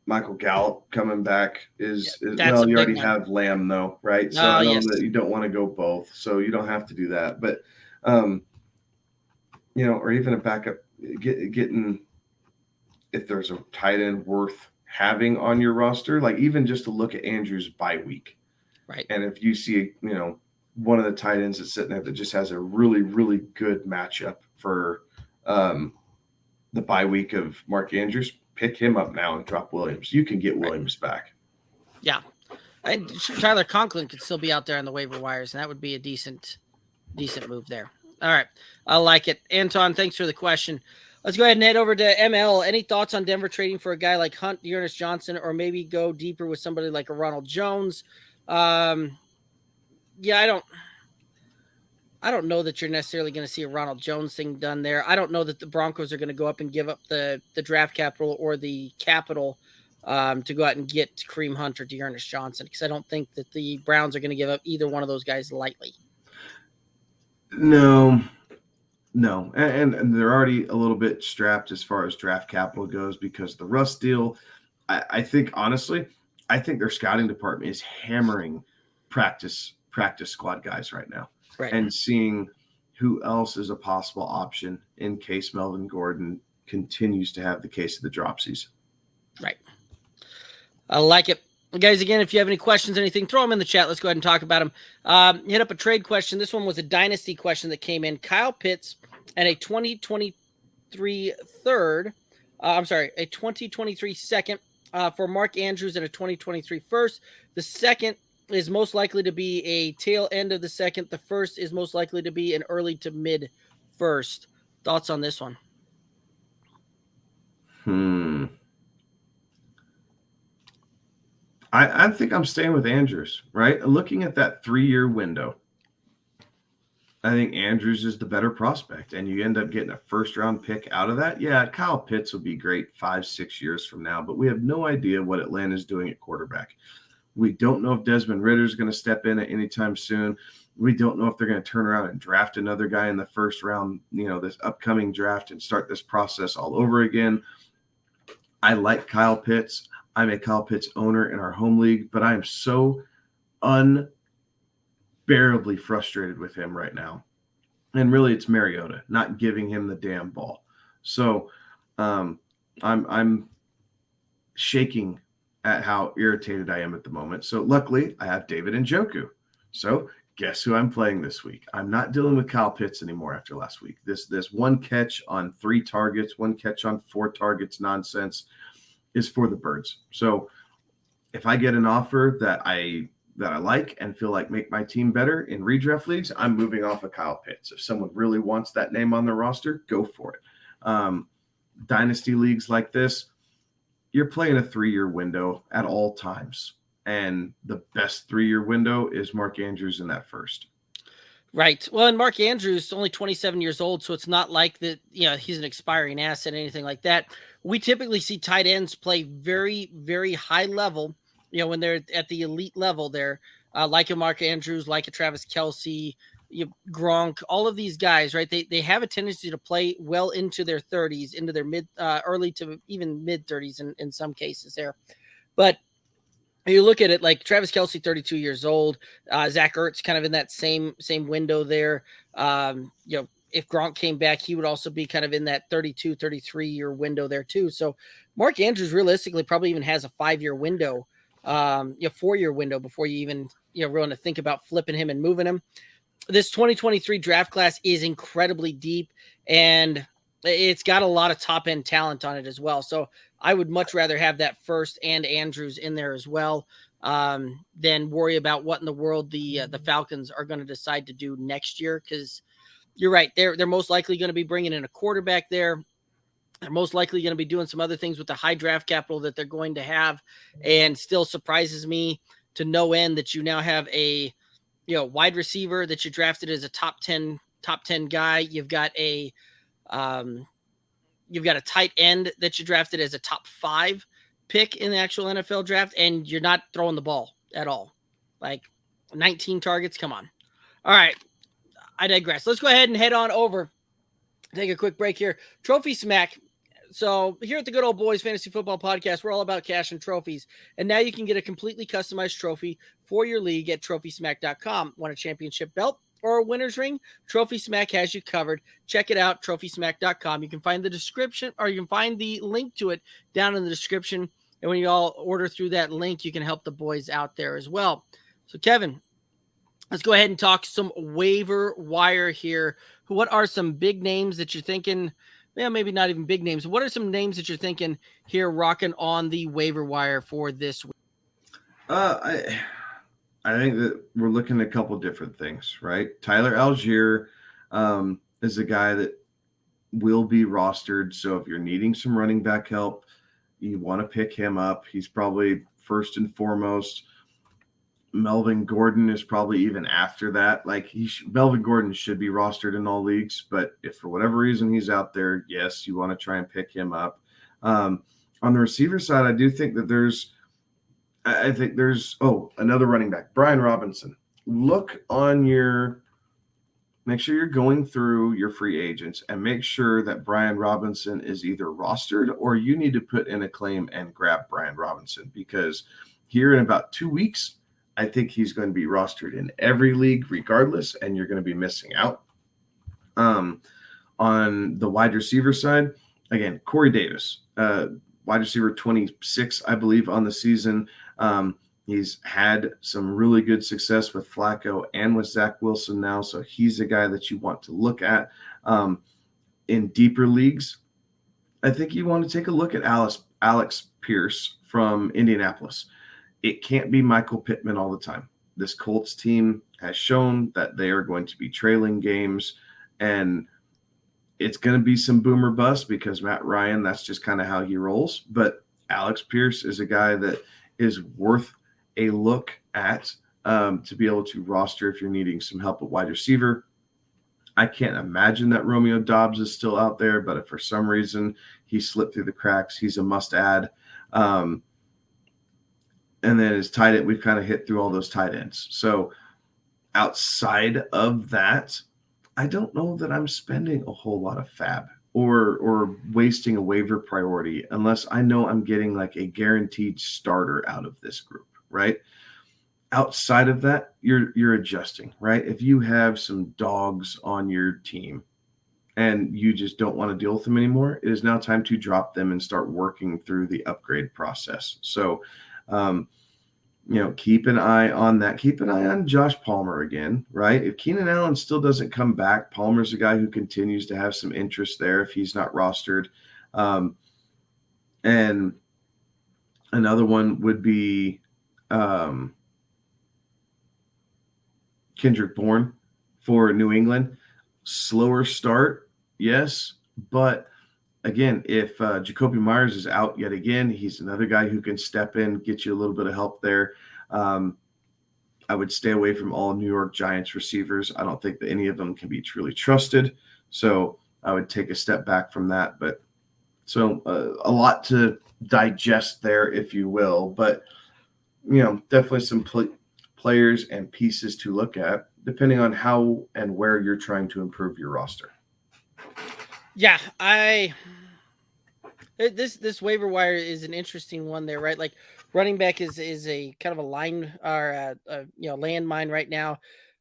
C: Michael Gallup coming back you already have Lamb though, right? So I know that you don't want to go both, so you don't have to do that. But or even a backup, getting if there's a tight end worth having on your roster, like even just to look at Andrews' bye week,
B: right?
C: And if you see one of the tight ends that's sitting there that just has a really, really good matchup for the bye week of Mark Andrews, pick him up now and drop Williams. You can get Williams back.
B: Yeah. Tyler Conklin could still be out there on the waiver wires, and that would be a decent move there. All right. I like it. Anton, thanks for the question. Let's go ahead and head over to ML. Any thoughts on Denver trading for a guy like Hunt, Ernest Johnson, or maybe go deeper with somebody like a Ronald Jones? Yeah, I don't know that you're necessarily going to see a Ronald Jones thing done there. I don't know that the Broncos are going to go up and give up the draft capital or the capital to go out and get Kareem Hunt or Ernest Johnson, because I don't think that the Browns are going to give up either one of those guys lightly.
C: No. And they're already a little bit strapped as far as draft capital goes because the Russ deal, I think, honestly, I think their scouting department is hammering practice squad guys right now.
B: Right.
C: And seeing who else is a possible option in case Melvin Gordon continues to have the case of the dropsies.
B: Right. I like it. Guys, again, if you have any questions, anything, throw them in the chat. Let's go ahead and talk about them. Hit up a trade question. This one was a dynasty question that came in. Kyle Pitts and a 2023 second for Mark Andrews and a 2023 first. The second is most likely to be a tail end of the second. The first is most likely to be an early to mid first. Thoughts on this one?
C: I think I'm staying with Andrews, right? Looking at that 3-year window, I think Andrews is the better prospect, and you end up getting a first-round pick out of that. Yeah, Kyle Pitts will be great 5-6 years from now, but we have no idea what Atlanta's doing at quarterback. We don't know if Desmond Ridder is going to step in at any time soon. We don't know if they're going to turn around and draft another guy in the first round, this upcoming draft, and start this process all over again. I like Kyle Pitts. I'm a Kyle Pitts owner in our home league, but I am so unbearably frustrated with him right now. And really, it's Mariota not giving him the damn ball. So I'm shaking at how irritated I am at the moment. So luckily, I have David Njoku. So guess who I'm playing this week? I'm not dealing with Kyle Pitts anymore after last week. This one catch on 3 targets, 1 catch on 4 targets nonsense is for the birds. So if I get an offer that I like and feel like make my team better in redraft leagues, I'm moving off of Kyle Pitts. If someone really wants that name on their roster, go for it. Dynasty leagues like this, you're playing a 3-year window at all times. And the best 3-year window is Mark Andrews in that first.
B: Right. Well, and Mark Andrews is only 27 years old, so it's not like that, he's an expiring asset, anything like that. We typically see tight ends play very, very high level, when they're at the elite level there, like a Mark Andrews, like a Travis Kelce, Gronk, all of these guys, right? They have a tendency to play well into their 30s, into their early to even mid 30s in some cases there. But you look at it like Travis Kelce, 32 years old, Zach Ertz kind of in that same window there. If Gronk came back, he would also be kind of in that 32, 33-year window there too. So Mark Andrews realistically probably even has a 5-year window, 4-year window before you even, really to think about flipping him and moving him. This 2023 draft class is incredibly deep, and it's got a lot of top-end talent on it as well. So I would much rather have that first and Andrews in there as well than worry about what in the world the Falcons are going to decide to do next year, because you're right. They're most likely going to be bringing in a quarterback there. They're most likely going to be doing some other things with the high draft capital that they're going to have, and still surprises me to no end that you now have a wide receiver that you drafted as a top 10 guy. You've got a tight end that you drafted as a top 5 pick in the actual NFL draft, and you're not throwing the ball at all. Like 19 targets. Come on. All right. I digress. Let's go ahead and head on over. Take a quick break here. Trophy Smack. So here at the Good Old Boys Fantasy Football Podcast, we're all about cash and trophies. And now you can get a completely customized trophy for your league at TrophySmack.com. Want a championship belt or a winner's ring? Trophy Smack has you covered. Check it out, TrophySmack.com. You can find the description, or you can find the link to it down in the description. And when you all order through that link, you can help the boys out there as well. So Kevin, let's go ahead and talk some waiver wire here. What are some big names that you're thinking? Maybe not even big names. What are some names that you're thinking here rocking on the waiver wire for this week?
C: I think that we're looking at a couple different things, right? Tyler Algier is a guy that will be rostered. So if you're needing some running back help, you want to pick him up. He's probably first and foremost. Melvin Gordon is probably even after that. Like Melvin Gordon should be rostered in all leagues, but if for whatever reason he's out there, yes, you want to try and pick him up. On the receiver side, I do think that there's another running back, Brian Robinson. Make sure you're going through your free agents and make sure that Brian Robinson is either rostered or you need to put in a claim and grab Brian Robinson, because here in about 2 weeks, I think he's going to be rostered in every league regardless, and you're going to be missing out. On the wide receiver side, again, Corey Davis, wide receiver 26, I believe, on the season. He's had some really good success with Flacco and with Zach Wilson now, so he's a guy that you want to look at. In deeper leagues, I think you want to take a look at Alex Pierce from Indianapolis. It can't be Michael Pittman all the time. This Colts team has shown that they are going to be trailing games, and it's going to be some boomer bust because Matt Ryan, that's just kind of how he rolls. But Alex Pierce is a guy that is worth a look at to be able to roster if you're needing some help at wide receiver. I can't imagine that Romeo Doubs is still out there, but if for some reason he slipped through the cracks, he's a must-add. And then his tight end, we've kind of hit through all those tight ends. So outside of that, I don't know that I'm spending a whole lot of fab or wasting a waiver priority unless I know I'm getting like a guaranteed starter out of this group, right? Outside of that, you're adjusting, right? If you have some dogs on your team and you just don't want to deal with them anymore, it is now time to drop them and start working through the upgrade process. So, keep an eye on that. Keep an eye on Josh Palmer again, right? If Keenan Allen still doesn't come back, Palmer's a guy who continues to have some interest there if he's not rostered. And another one would be Kendrick Bourne for New England. Slower start, yes, but again, if Jacoby Myers is out yet again, he's another guy who can step in, get you a little bit of help there. I would stay away from all New York Giants receivers. I don't think that any of them can be truly trusted. So I would take a step back from that. But so a lot to digest there, if you will. But, definitely some players and pieces to look at, depending on how and where you're trying to improve your roster.
B: Yeah, this waiver wire is an interesting one there, right? Like running back is a kind of a line or landmine right now.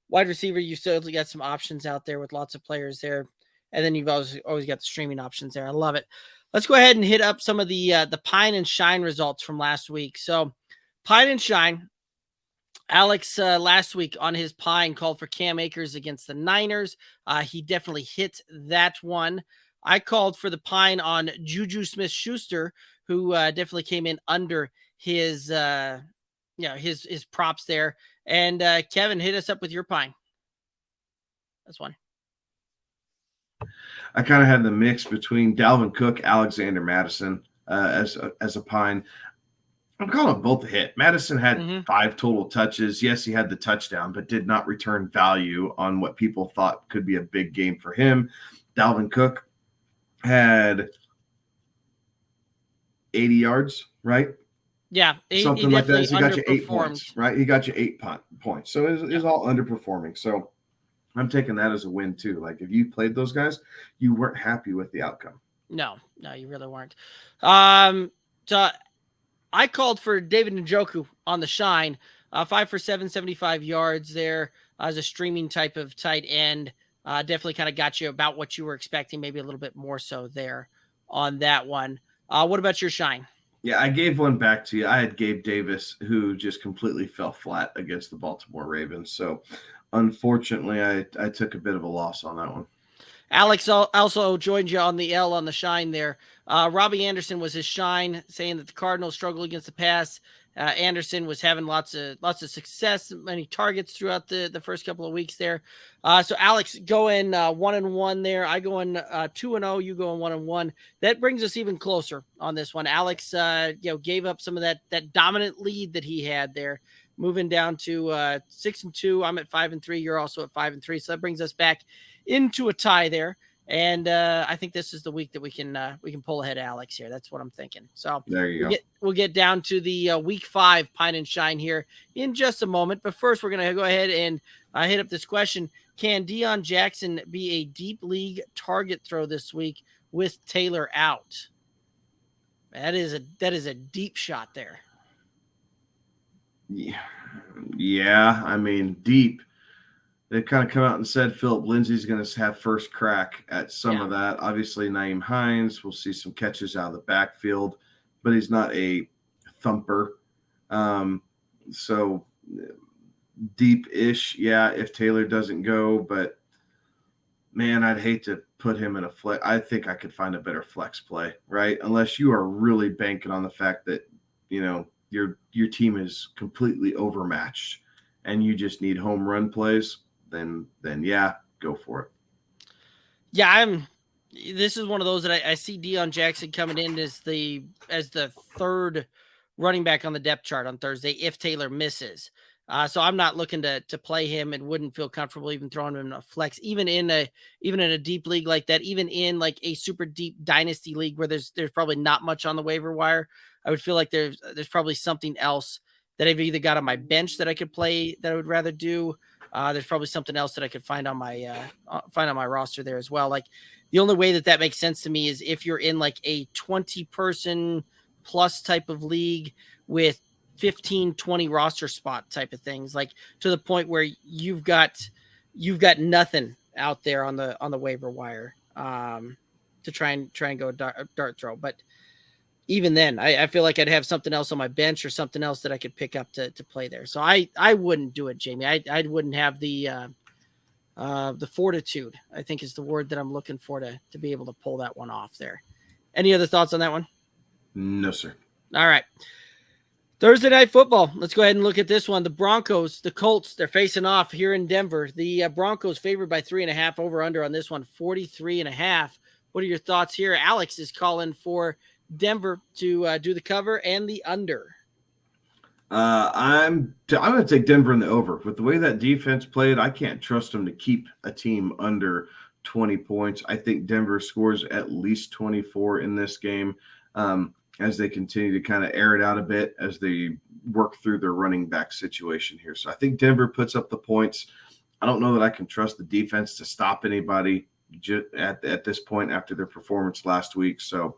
B: Wide receiver, you still got some options out there with lots of players there, and then you've always got the streaming options there. I love it. Let's go ahead and hit up some of the Pine and Shine results from last week. So Pine and Shine. Alex last week on his Pine called for Cam Akers against the Niners. He definitely hit that one. I called for the Pine on Juju Smith-Schuster, who definitely came in under his his props there. And Kevin, hit us up with your Pine. That's one.
C: I kind of had the mix between Dalvin Cook, Alexander Madison as a Pine. I'm calling them both a hit. Madison had 5 total touches. Yes, he had the touchdown, but did not return value on what people thought could be a big game for him. Dalvin Cook had 80 yards, right?
B: Yeah.
C: Something like that. So he got you 8 points, right? He got you 8 points. So it was all underperforming. So I'm taking that as a win too. Like if you played those guys, you weren't happy with the outcome.
B: No, you really weren't. So I called for David Njoku on the Shine, 5 for 775 yards there as a streaming type of tight end. Definitely kind of got you about what you were expecting, maybe a little bit more so there on that one. What about your Shine?
C: Yeah, I gave one back to you. I had Gabe Davis, who just completely fell flat against the Baltimore Ravens. So unfortunately, I took a bit of a loss on that one.
B: Alex also joined you on the L on the Shine there. Robbie Anderson was his Shine, saying that the Cardinals struggle against the pass Anderson was having lots of success, many targets throughout the first couple of weeks there. So Alex going 1-1 there. I going 2-0. You going 1-1. That brings us even closer on this one. Alex, gave up some of that dominant lead that he had there, moving down to 6-2. I'm at 5-3. You're also at 5-3. So that brings us back into a tie there. And I think this is the week that we can pull ahead of Alex here. That's what I'm thinking. So
C: there you go.
B: We'll get down to the week 5 Pine and Shine here in just a moment. But first, we're going to go ahead and hit up this question. Can Deion Jackson be a deep league target throw this week with Taylor out? That is a deep shot there.
C: Yeah. I mean, deep. They've kind of come out and said Philip Lindsay's going to have first crack at some of that. Obviously, Nyheim Hines, we'll see some catches out of the backfield, but he's not a thumper. So deep-ish, if Taylor doesn't go. But, man, I'd hate to put him in a flex. I think I could find a better flex play, right? Unless you are really banking on the fact that, your team is completely overmatched and you just need home run plays. Then go for it.
B: Yeah, this is one of those that I see Deion Jackson coming in as the third running back on the depth chart on Thursday if Taylor misses. So I'm not looking to play him and wouldn't feel comfortable even throwing him in a flex, even in a deep league like that, even in like a super deep dynasty league where there's probably not much on the waiver wire. I would feel like there's probably something else that I've either got on my bench that I could play that I would rather do. There's probably something else that I could find on my roster there as well. Like the only way that makes sense to me is if you're in like a 20-person plus type of league with 15, 20 roster spot type of things, like to the point where you've got nothing out there on the waiver wire to try and go dart throw. But even then, I feel like I'd have something else on my bench or something else that I could pick up to play there. So I wouldn't do it, Jamie. I wouldn't have the fortitude, I think is the word that I'm looking for to be able to pull that one off there. Any other thoughts on that one?
C: No, sir.
B: All right. Thursday night football. Let's go ahead and look at this one. The Broncos, the Colts, they're facing off here in Denver. The Broncos favored by 3.5, over under on this one, 43.5. What are your thoughts here? Alex is calling for Denver to do the cover and the under.
C: I'm going to take Denver in the over. With the way that defense played, I can't trust them to keep a team under 20 points. I think Denver scores at least 24 in this game as they continue to kind of air it out a bit as they work through their running back situation here. So I think Denver puts up the points. I don't know that I can trust the defense to stop anybody at this point after their performance last week. So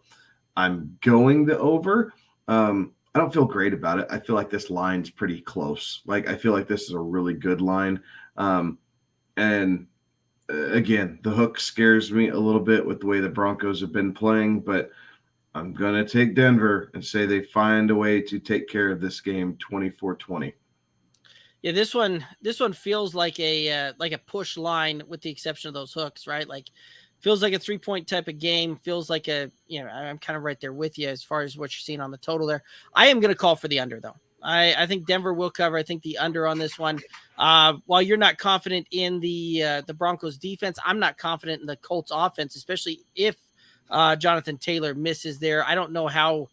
C: I'm going the over. I don't feel great about it. I feel like this line's pretty close. Like, I feel like this is a really good line. And again, the hook scares me a little bit with the way the Broncos have been playing, but I'm going to take Denver and say they find a way to take care of this game 24-20.
B: Yeah, this one feels like a push line with the exception of those hooks, right? Like, feels like a 3-point type of game. Feels like I'm kind of right there with you as far as what you're seeing on the total there. I am going to call for the under, though. I think Denver will cover. I think the under on this one. While you're not confident in the Broncos defense, I'm not confident in the Colts offense, especially if Jonathan Taylor misses there. I don't know how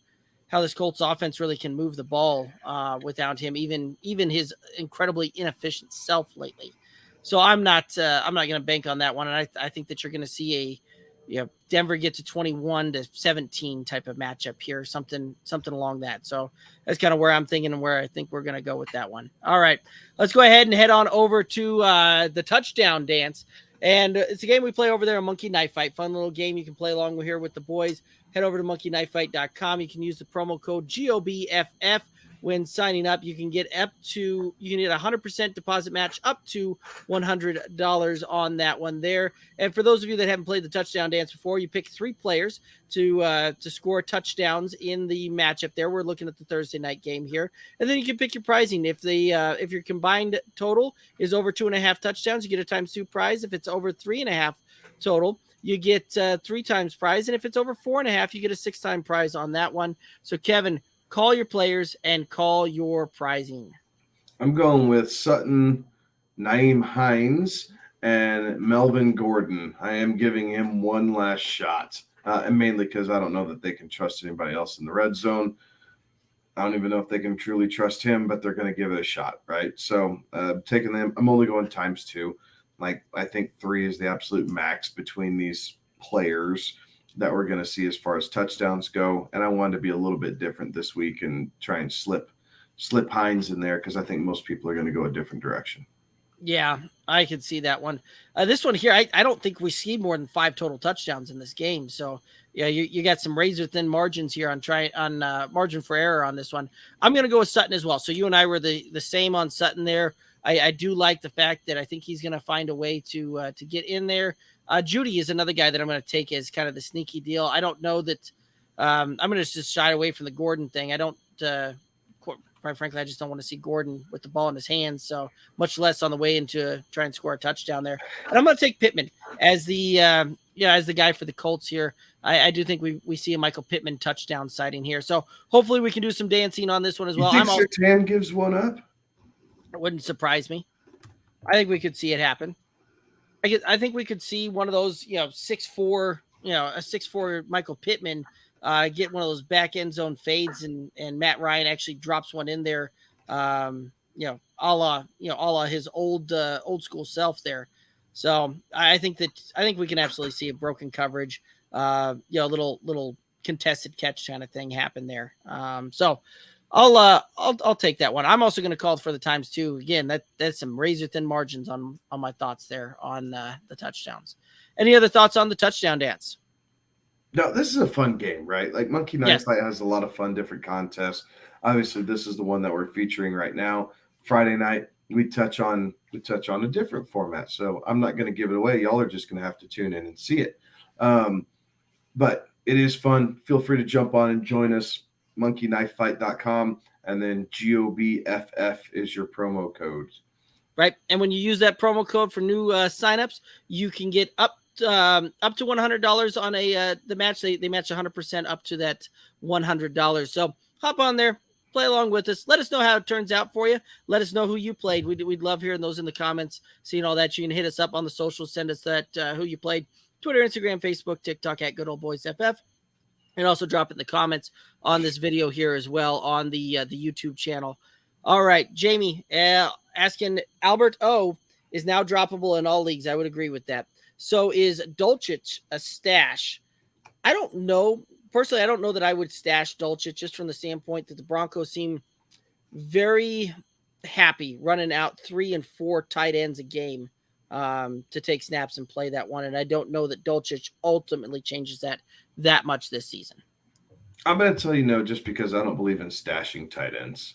B: this Colts offense really can move the ball without him, even his incredibly inefficient self lately. So I'm not going to bank on that one. And I think that you're going to see Denver get to 21-17 type of matchup here, something along that. So that's kind of where I'm thinking and where I think we're going to go with that one. All right, let's go ahead and head on over to the touchdown dance. And it's a game we play over there on Monkey Knife Fight. Fun little game you can play along with here with the boys. Head over to monkeyknifefight.com. You can use the promo code GOBFF when signing up. You can get a 100% deposit match up to $100 on that one there. And for those of you that haven't played the touchdown dance before, you pick 3 players to score touchdowns in the matchup there. We're looking at the Thursday night game here. And then you can pick your pricing. If your combined total is over 2.5 touchdowns, you get a ×2 prize. If it's over 3.5 total, you get 3 times prize. And if it's over 4.5, you get a 6-time prize on that one. So Kevin, call your players and call your pricing.
C: I'm going with Sutton, Naeem Hines, and Melvin Gordon. I am giving him one last shot, and mainly because I don't know that they can trust anybody else in the red zone. I don't even know if they can truly trust him, but they're going to give it a shot, right? So taking them, I'm only going ×2. Like, I think 3 is the absolute max between these players that we're going to see as far as touchdowns go. And I wanted to be a little bit different this week and try and slip Hines in there because I think most people are going to go a different direction.
B: Yeah, I can see that one. This one here, I don't think we see more than 5 total touchdowns in this game. So yeah, you got some razor thin margins here on margin for error on this one. I'm going to go with Sutton as well. So you and I were the same on Sutton there. I do like the fact that I think he's going to find a way to get in there. Judy is another guy that I'm going to take as kind of the sneaky deal. I don't know that I'm going to just shy away from the Gordon thing. I don't, quite frankly, I just don't want to see Gordon with the ball in his hands. So much less on the way into try and score a touchdown there. And I'm going to take Pittman as the as the guy for the Colts here. I do think we see a Michael Pittman touchdown sighting here. So hopefully we can do some dancing on this one as well.
C: You think Surtain gives one up?
B: It wouldn't surprise me. I think we could see it happen. I think we could see one of those, 6'4", a 6'4" Michael Pittman get one of those back end zone fades, and Matt Ryan actually drops one in there, a la his old school self there. So I think we can absolutely see a broken coverage, a little contested catch kind of thing happen there. So I'll take that one. I'm also going to call for the ×2. Again, that's some razor thin margins on my thoughts there on the touchdowns. Any other thoughts on the touchdown dance?
C: No, this is a fun game, right? Like Monkey Knife Fight has a lot of fun, different contests. Obviously, this is the one that we're featuring right now. Friday night, we touch on a different format, so I'm not going to give it away. Y'all are just going to have to tune in and see it. But it is fun. Feel free to jump on and join us. monkeyknifefight.com, and then GOBFF is your promo code.
B: Right, and when you use that promo code for new signups, you can get up to $100 on the match. They match 100% up to that $100. So hop on there, play along with us. Let us know how it turns out for you. Let us know who you played. We'd love hearing those in the comments, seeing all that. You can hit us up on the socials, send us that who you played, Twitter, Instagram, Facebook, TikTok at Good Old Boys FF. And also drop it in the comments on this video here as well on the YouTube channel. All right, Jamie asking, Albert O is now droppable in all leagues. I would agree with that. So is Dulcich a stash? I don't know. Personally, I don't know that I would stash Dulcich, just from the standpoint that the Broncos seem very happy running out 3 and 4 tight ends a game to take snaps and play that one. And I don't know that Dulcich ultimately changes that much this season.
C: I'm going to tell you no, just because I don't believe in stashing tight ends.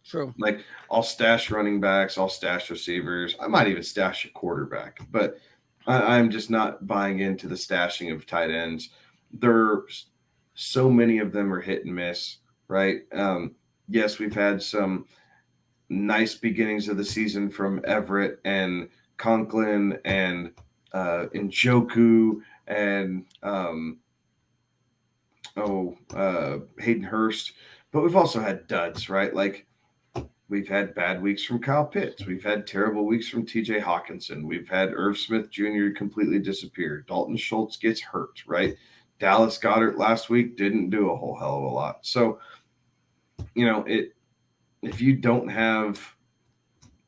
B: True.
C: Like, I'll stash running backs, I'll stash receivers. I might even stash a quarterback, but I'm just not buying into the stashing of tight ends. There's so many of them are hit and miss, right? Yes, we've had some nice beginnings of the season from Everett and Conklin and Njoku and Hayden Hurst, but we've also had duds, right? Like, we've had bad weeks from Kyle Pitts. We've had terrible weeks from TJ Hawkinson. We've had Irv Smith Jr. completely disappear. Dalton Schultz gets hurt, right? Dallas Goedert last week didn't do a whole hell of a lot. So, if you don't have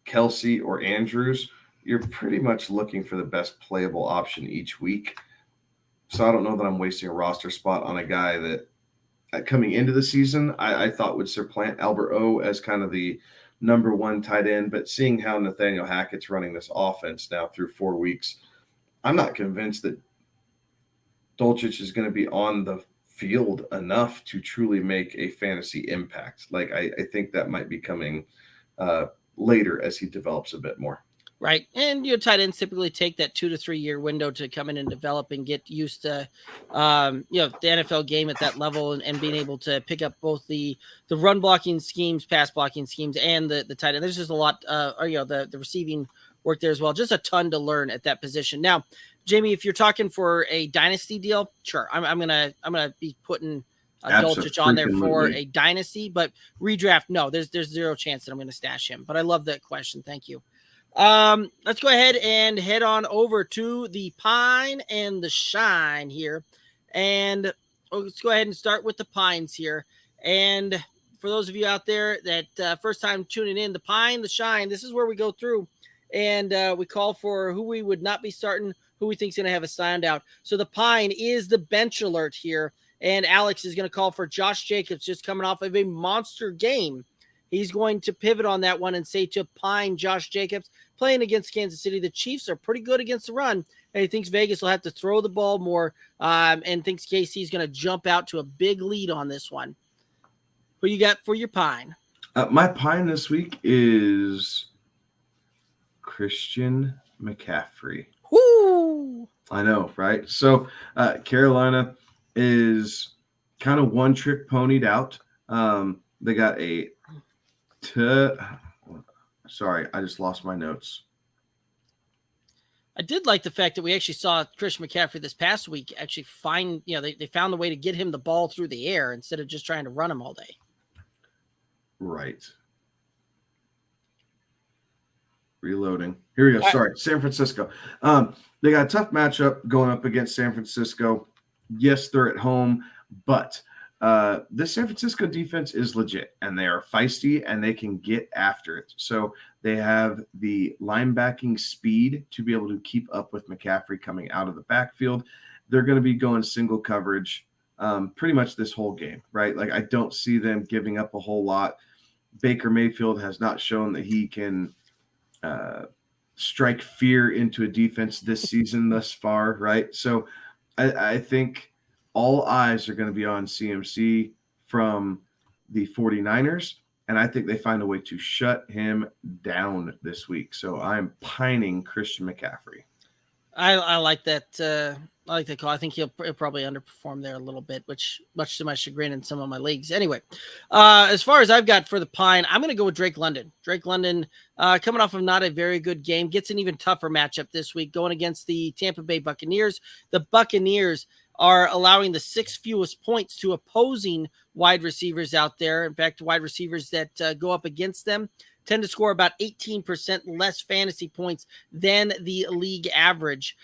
C: Kelsey or Andrews, you're pretty much looking for the best playable option each week. So I don't know that I'm wasting a roster spot on a guy that coming into the season, I thought would supplant Albert O as kind of the number one tight end. But seeing how Nathaniel Hackett's running this offense now through 4 weeks, I'm not convinced that Dulcich is going to be on the field enough to truly make a fantasy impact. Like, I think that might be coming later as he develops a bit more.
B: Right. And tight ends typically take that 2 to 3 year window to come in and develop and get used to, the NFL game at that level and being able to pick up both the run blocking schemes, pass blocking schemes, and the tight end. There's just a lot, the receiving work there as well. Just a ton to learn at that position. Now, Jamie, if you're talking for a dynasty deal, sure. I'm gonna be putting Dulcich on there for a dynasty, but redraft, no, there's zero chance that I'm going to stash him. But I love that question. Thank you. Let's go ahead and head on over to the Pine and the Shine here. And let's go ahead and start with the Pines here. And for those of you out there that first time tuning in, the Pine, the Shine, this is where we go through and we call for who we would not be starting, who we think is going to have a standout. So the Pine is the bench alert here. And Alex is going to call for Josh Jacobs, just coming off of a monster game. He's going to pivot on that one and say to Pine Josh Jacobs, playing against Kansas City. The Chiefs are pretty good against the run, and he thinks Vegas will have to throw the ball more and thinks KC is going to jump out to a big lead on this one. Who you got for your Pine?
C: My Pine this week is Christian McCaffrey.
B: Woo!
C: I know, right? So Carolina is kind of one trick ponied out. They got sorry, I just lost my notes.
B: I did like the fact that we actually saw Christian McCaffrey this past week actually find, they found a way to get him the ball through the air instead of just trying to run him all day.
C: Right. Reloading. Here we go. Sorry. San Francisco. They got a tough matchup going up against San Francisco. Yes, they're at home, but this San Francisco defense is legit, and they are feisty, and they can get after it. So they have the linebacking speed to be able to keep up with McCaffrey coming out of the backfield. They're going to be going single coverage pretty much this whole game, right? Like, I don't see them giving up a whole lot. Baker Mayfield has not shown that he can strike fear into a defense this season thus far, right? So I think all eyes are going to be on CMC from the 49ers, and I think they find a way to shut him down this week. So I'm pining Christian McCaffrey.
B: I like that. I like that call. I think he'll probably underperform there a little bit, which much to my chagrin in some of my leagues. Anyway, as far as I've got for the Pine, I'm going to go with Drake London. Drake London, coming off of not a very good game, gets an even tougher matchup this week going against the Tampa Bay Buccaneers. The Buccaneers are allowing the 6th fewest points to opposing wide receivers out there. In fact, wide receivers that go up against them tend to score about 18% less fantasy points than the league average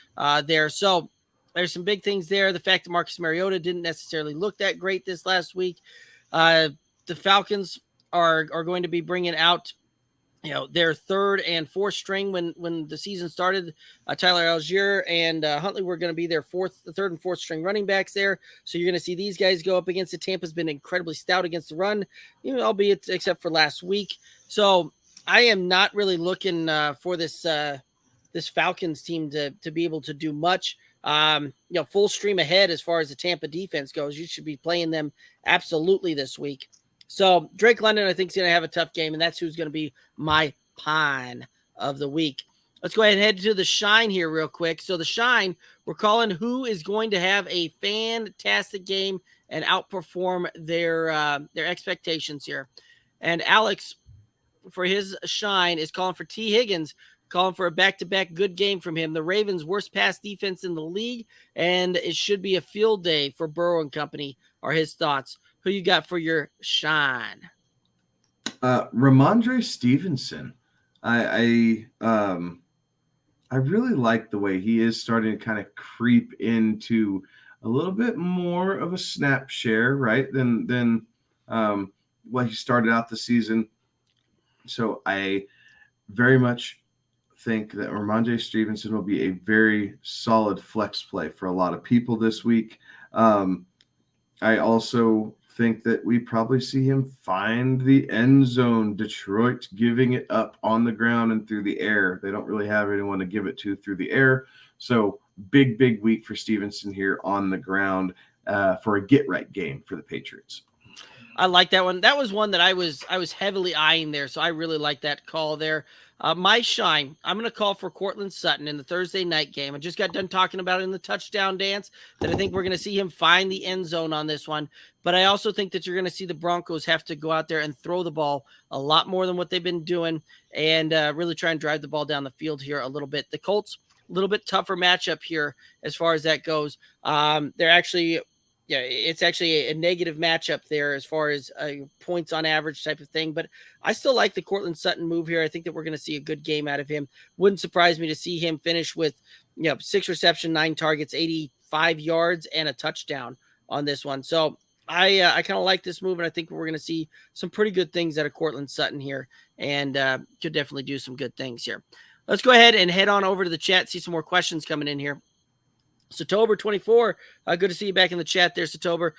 B: there. So there's some big things there. The fact that Marcus Mariota didn't necessarily look that great this last week. The Falcons are going to be bringing out, their 3rd and 4th string when the season started. Tyler Algier and Huntley were going to be their 3rd and 4th string running backs there. So you're going to see these guys go up against it. Tampa's been incredibly stout against the run, albeit except for last week. So I am not really looking for this Falcons team to be able to do much. Full stream ahead as far as the Tampa defense goes. You should be playing them absolutely this week. So Drake London, I think, is going to have a tough game, and that's who's going to be my Pine of the week. Let's go ahead and head to the Shine here real quick. So the Shine, we're calling who is going to have a fantastic game and outperform their expectations here. And Alex, for his Shine, is calling for T. Higgins, calling for a back-to-back good game from him. The Ravens' worst pass defense in the league, and it should be a field day for Burrow and company, are his thoughts. Who you got for your Shine?
C: Ramondre Stevenson. I really like the way he is starting to kind of creep into a little bit more of a snap share, right, than what he started out the season. So I very much think that Ramondre Stevenson will be a very solid flex play for a lot of people this week. I also think that we probably see him find the end zone. Detroit giving it up on the ground and through the air. They don't really have anyone to give it to through the air. So big week for Stevenson here on the ground for a get-right game for the Patriots.
B: I like that one. That was one that I was heavily eyeing there, so I really like that call there. My Shine, I'm going to call for Courtland Sutton in the Thursday night game. I just got done talking about it in the touchdown dance that I think we're going to see him find the end zone on this one. But I also think that you're going to see the Broncos have to go out there and throw the ball a lot more than what they've been doing and really try and drive the ball down the field here a little bit. The Colts, a little bit tougher matchup here as far as that goes. They're actually yeah, it's actually a negative matchup there as far as points on average type of thing. But I still like the Cortland Sutton move here. I think that we're going to see a good game out of him. Wouldn't surprise me to see him finish with 6 reception, 9 targets, 85 yards, and a touchdown on this one. So I kind of like this move, and I think we're going to see some pretty good things out of Cortland Sutton here, and could definitely do some good things here. Let's go ahead and head on over to the chat, see some more questions coming in here. Satober 24, good to see you back in the chat there, Satober,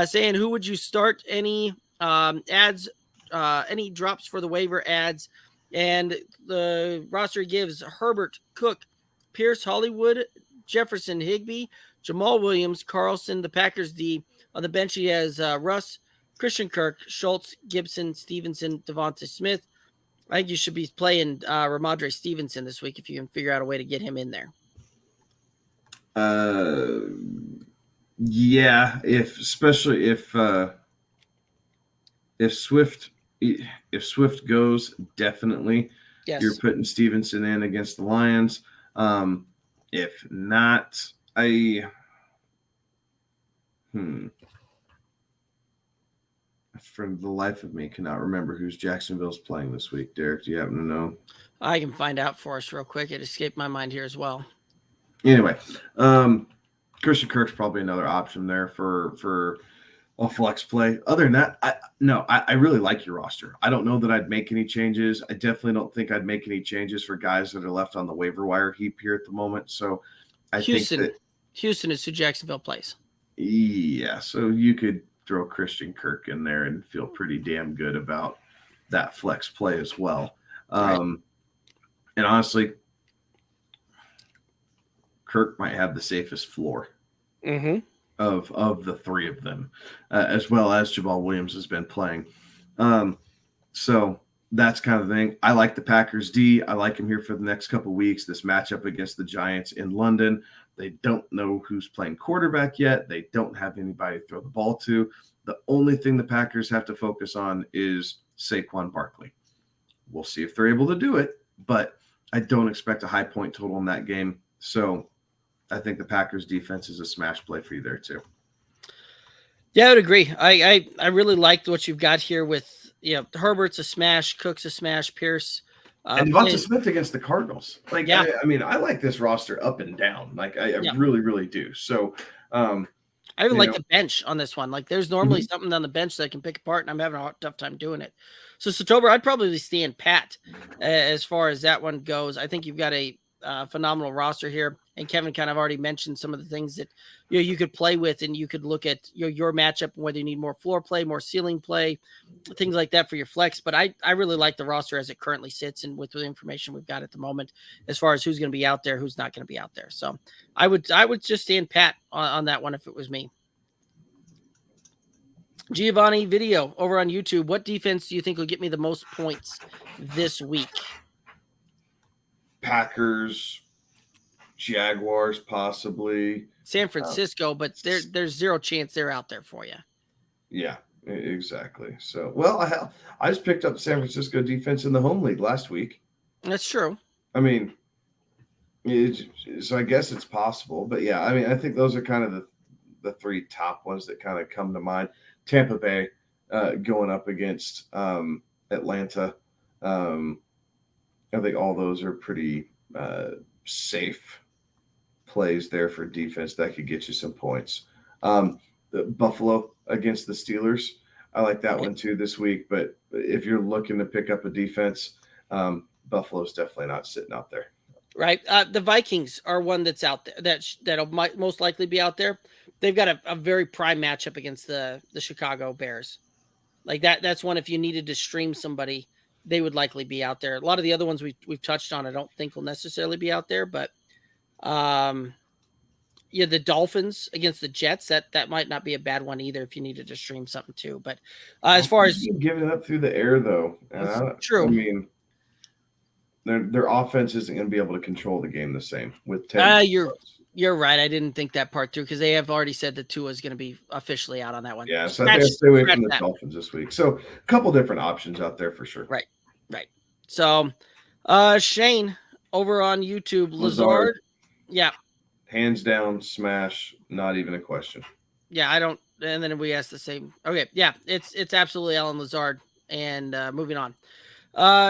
B: saying, who would you start? Any ads, any drops for the waiver ads? And the roster gives Herbert, Cook, Pierce, Hollywood, Jefferson, Higbee, Jamal Williams, Carlson, the Packers D. On the bench, he has Russ, Christian Kirk, Schultz, Gibson, Stevenson, Devonta Smith. I think you should be playing Ramondre Stevenson this week if you can figure out a way to get him in there.
C: Yeah, especially if Swift goes, definitely.
B: Yes.
C: You're putting Stevenson in against the Lions. If not, from the life of me, cannot remember who's Jacksonville's playing this week. Derek, do you happen to know?
B: I can find out for us real quick. It escaped my mind here as well.
C: Anyway, Christian Kirk's probably another option there for a flex play. Other than that, I really like your roster. I don't know that I'd make any changes. I definitely don't think I'd make any changes for guys that are left on the waiver wire heap here at the moment. So I think that
B: Houston is who Jacksonville plays.
C: Yeah, so you could throw Christian Kirk in there and feel pretty damn good about that flex play as well.
B: Right.
C: And honestly, Kirk might have the safest floor of the three of them, as well as Jamal Williams has been playing. So that's kind of the thing. I like the Packers D. I like him here for the next couple of weeks. This matchup against the Giants in London. They don't know who's playing quarterback yet. They don't have anybody to throw the ball to. The only thing the Packers have to focus on is Saquon Barkley. We'll see if they're able to do it, but I don't expect a high point total in that game. So I think the Packers defense is a smash play for you there too.
B: Yeah, I would agree. I really liked what you've got here with, Herbert's a smash, Cook's a smash, Pierce.
C: And Devonta Smith against the Cardinals.
B: Yeah.
C: I like this roster up and down. I really, really do. So
B: I even like the bench on this one. Like there's normally something on the bench that I can pick apart, and I'm having a tough time doing it. So Satober, I'd probably stand pat as far as that one goes. I think you've got a phenomenal roster here. And Kevin kind of already mentioned some of the things that you could play with, and you could look at your matchup, whether you need more floor play, more ceiling play, things like that for your flex. But I really like the roster as it currently sits, and with the information we've got at the moment, as far as who's going to be out there, who's not going to be out there. So I would just stand pat on that one if it was me. Giovanni Video over on YouTube. What defense do you think will get me the most points this week?
C: Packers, Jaguars, possibly
B: San Francisco, but there's zero chance they're out there for you.
C: Yeah, exactly. So, well, I just picked up the San Francisco defense in the home league last week.
B: That's true.
C: I mean, so I guess it's possible, but yeah, I think those are kind of the three top ones that kind of come to mind. Tampa Bay going up against Atlanta. I think all those are pretty safe plays there for defense that could get you some points. The Buffalo against the Steelers, I like that one too this week. But if you're looking to pick up a defense, Buffalo's definitely not sitting out there.
B: Right. The Vikings are one that's out there that'll might most likely be out there. They've got a very prime matchup against the Chicago Bears. Like that's one, if you needed to stream somebody, they would likely be out there. A lot of the other ones we've touched on, I don't think will necessarily be out there, but the Dolphins against the Jets, that might not be a bad one either if you needed to stream something too. But as far as
C: giving it up through the air though,
B: true.
C: I mean, their offense isn't going to be able to control the game the same with 10.
B: You're right. I didn't think that part through because they have already said that Tua is going to be officially out on that one.
C: Yeah, so I think I'll stay away from the Dolphins this week. So a couple different options out there for sure.
B: Right. So Shane over on YouTube, Lazard. Yeah.
C: Hands down, smash, not even a question.
B: Yeah, I don't. And then we asked the same. Okay, yeah, it's absolutely Alan Lazard. And moving on.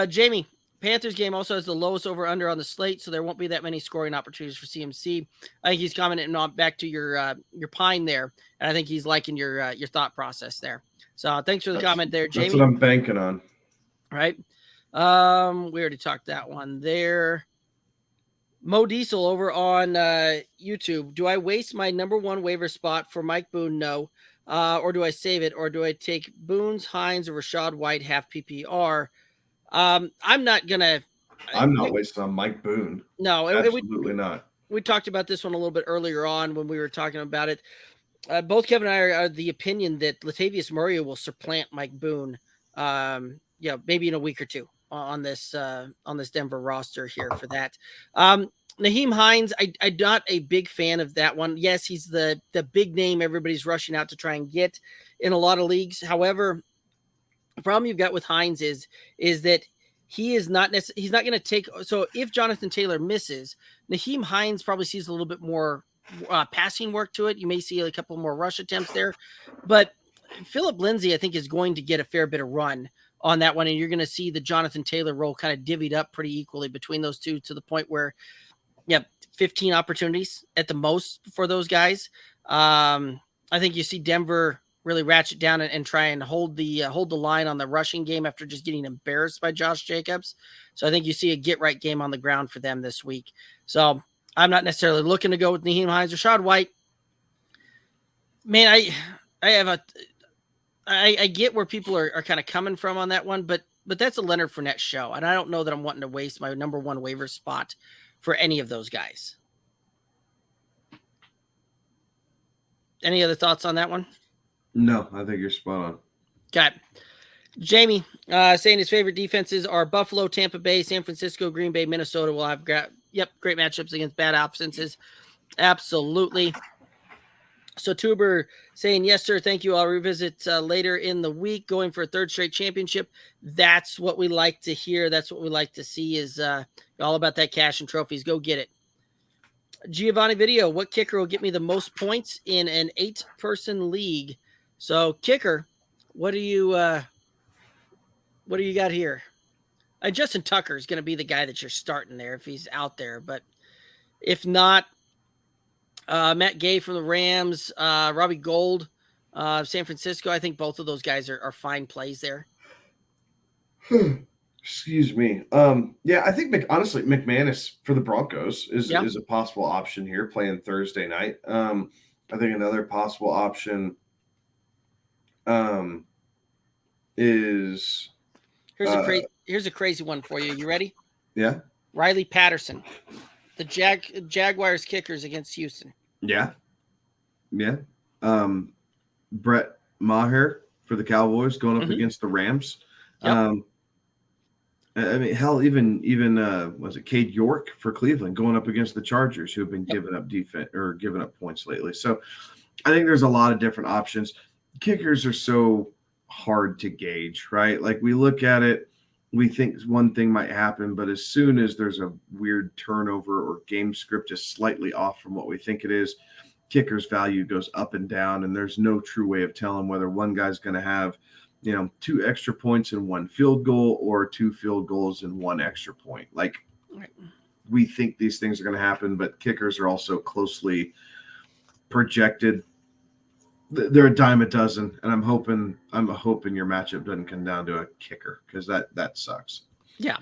B: Jamie, Panthers game also has the lowest over under on the slate, so there won't be that many scoring opportunities for CMC. I think he's commenting on back to your pine there, and I think he's liking your thought process there. So thanks for the comment there, Jamie.
C: That's what I'm banking on.
B: Right. We already talked that one there. Mo Diesel over on YouTube. Do I waste my number one waiver spot for Mike Boone? No. Or do I save it? Or do I take Boone's, Hines, or Rashad White half PPR? I'm not gonna.
C: I'm not wasting on Mike Boone.
B: No,
C: absolutely not.
B: We talked about this one a little bit earlier on when we were talking about it. Both Kevin and I are the opinion that Latavius Murray will supplant Mike Boone. Maybe in a week or two on this Denver roster here for that. Nyheim Hines, I'm not a big fan of that one. Yes, he's the big name everybody's rushing out to try and get in a lot of leagues. However, the problem you've got with Hines is that he's not going to take. So if Jonathan Taylor misses, Nyheim Hines probably sees a little bit more passing work to it. You may see a couple more rush attempts there, but Philip Lindsay, I think, is going to get a fair bit of run on that one. And you're going to see the Jonathan Taylor role kind of divvied up pretty equally between those two to the point where, 15 opportunities at the most for those guys. I think you see Denver really ratchet down and try and hold the line on the rushing game after just getting embarrassed by Josh Jacobs. So I think you see a get right game on the ground for them this week. So I'm not necessarily looking to go with Nyheim Hines or Rashad White. Man, I get where people are kind of coming from on that one, but that's a Leonard Fournette show. And I don't know that I'm wanting to waste my number one waiver spot for any of those guys. Any other thoughts on that one?
C: No, I think you're spot on.
B: Got it. Jamie saying his favorite defenses are Buffalo, Tampa Bay, San Francisco, Green Bay, Minnesota. Will have great matchups against bad offenses. Absolutely. So Tuber saying, yes, sir. Thank you. I'll revisit later in the week, going for a third straight championship. That's what we like to hear. That's what we like to see is all about that cash and trophies. Go get it. Giovanni Video, what kicker will get me the most points in an 8-person league? So kicker, what do you got here? Justin Tucker is going to be the guy that you're starting there if he's out there, but if not, Matt Gay from the Rams, Robbie Gould, San Francisco. I think both of those guys are fine plays there.
C: Excuse me. I think honestly McManus for the Broncos is a possible option here playing Thursday night. I think another possible option is
B: here's a crazy one for you. You ready?
C: Yeah.
B: Riley Patterson, the Jaguars kickers against Houston.
C: Yeah. Yeah. Brett Maher for the Cowboys going up against the Rams. Yep. I mean, hell, even was it Cade York for Cleveland going up against the Chargers, who have been giving up defense or giving up points lately. So I think there's a lot of different options. Kickers are so hard to gauge, right? Like we look at it, we think one thing might happen, but as soon as there's a weird turnover or game script is slightly off from what we think it is, kicker's value goes up and down, and there's no true way of telling whether one guy's going to have 2 extra points and 1 field goal or 2 field goals and 1 extra point. Like we think these things are going to happen, but kickers are also closely projected. They're a dime a dozen, and I'm hoping your matchup doesn't come down to a kicker because that sucks.
B: Yeah.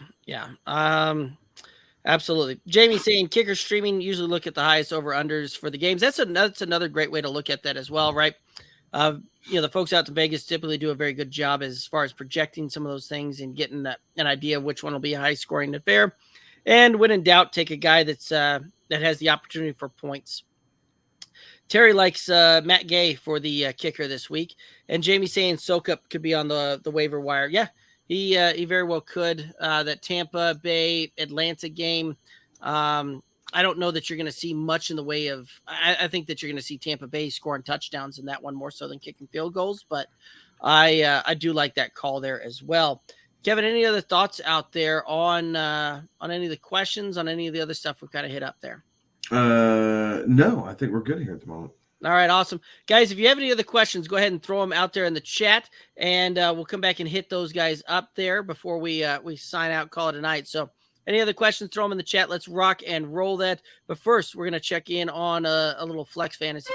B: Absolutely. Jamie saying kicker streaming usually look at the highest over unders for the games. That's another great way to look at that as well, right? The folks out to Vegas typically do a very good job as far as projecting some of those things and getting an idea of which one will be a high scoring affair. And when in doubt, take a guy that has the opportunity for points. Terry likes Matt Gay for the kicker this week, and Jamie saying Sokup could be on the waiver wire. Yeah, he very well could. That Tampa Bay Atlanta game. I don't know that you're going to see much in the way of. I think that you're going to see Tampa Bay scoring touchdowns in that one more so than kicking field goals. But I do like that call there as well. Kevin, any other thoughts out there on any of the questions, on any of the other stuff we've kind of hit up there?
C: No, I think we're good here at the moment.
B: All right, awesome. Guys, if you have any other questions, go ahead and throw them out there in the chat, and we'll come back and hit those guys up there before we sign out, call it a night. So any other questions, throw them in the chat. Let's rock and roll that. But first, we're going to check in on a little flex fantasy.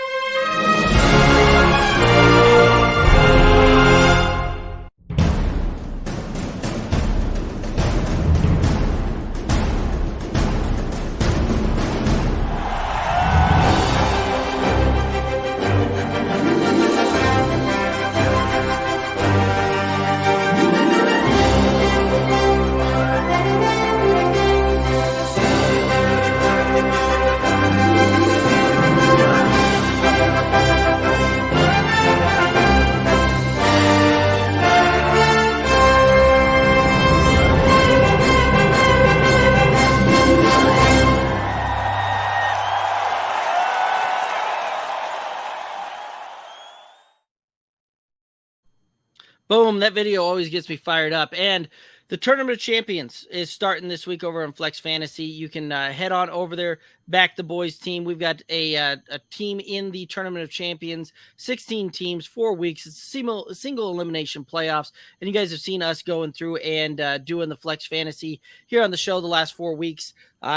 B: Boom, that video always gets me fired up. And the Tournament of Champions is starting this week over on Flex Fantasy. You can head on over there, back the boys team. We've got a team in the Tournament of Champions, 16 teams, 4 weeks. It's a single elimination playoffs. And you guys have seen us going through and doing the Flex Fantasy here on the show the last 4 weeks,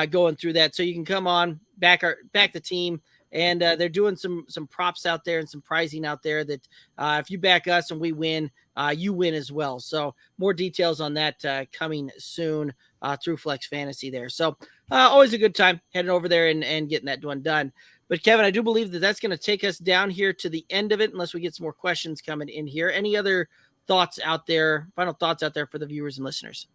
B: going through that. So you can come on, back the team. And they're doing some props out there and some pricing out there that if you back us and we win, you win as well. So more details on that coming soon through Flex Fantasy there. So always a good time heading over there and getting that one done. But Kevin, I do believe that that's going to take us down here to the end of it, unless we get some more questions coming in here. Any other thoughts out there, final thoughts out there for the viewers and listeners?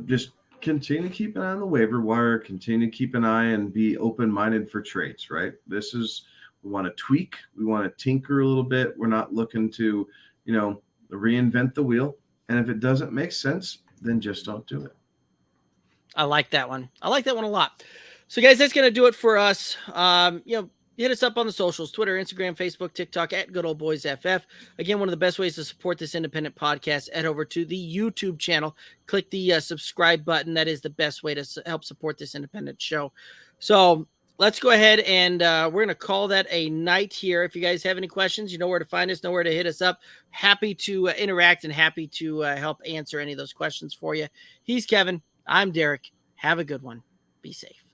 C: Just continue to keep an eye on the waiver wire, continue to keep an eye and be open-minded for trades, right? We want to tweak, we want to tinker a little bit. We're not looking to, reinvent the wheel. And if it doesn't make sense, then just don't do it.
B: I like that one. I like that one a lot. So guys, that's going to do it for us. Hit us up on the socials, Twitter, Instagram, Facebook, TikTok, at Good Old Boys FF. Again, one of the best ways to support this independent podcast, head over to the YouTube channel. Click the subscribe button. That is the best way to help support this independent show. So let's go ahead and we're going to call that a night here. If you guys have any questions, you know where to find us, know where to hit us up. Happy to interact and happy to help answer any of those questions for you. He's Kevin. I'm Derek. Have a good one. Be safe.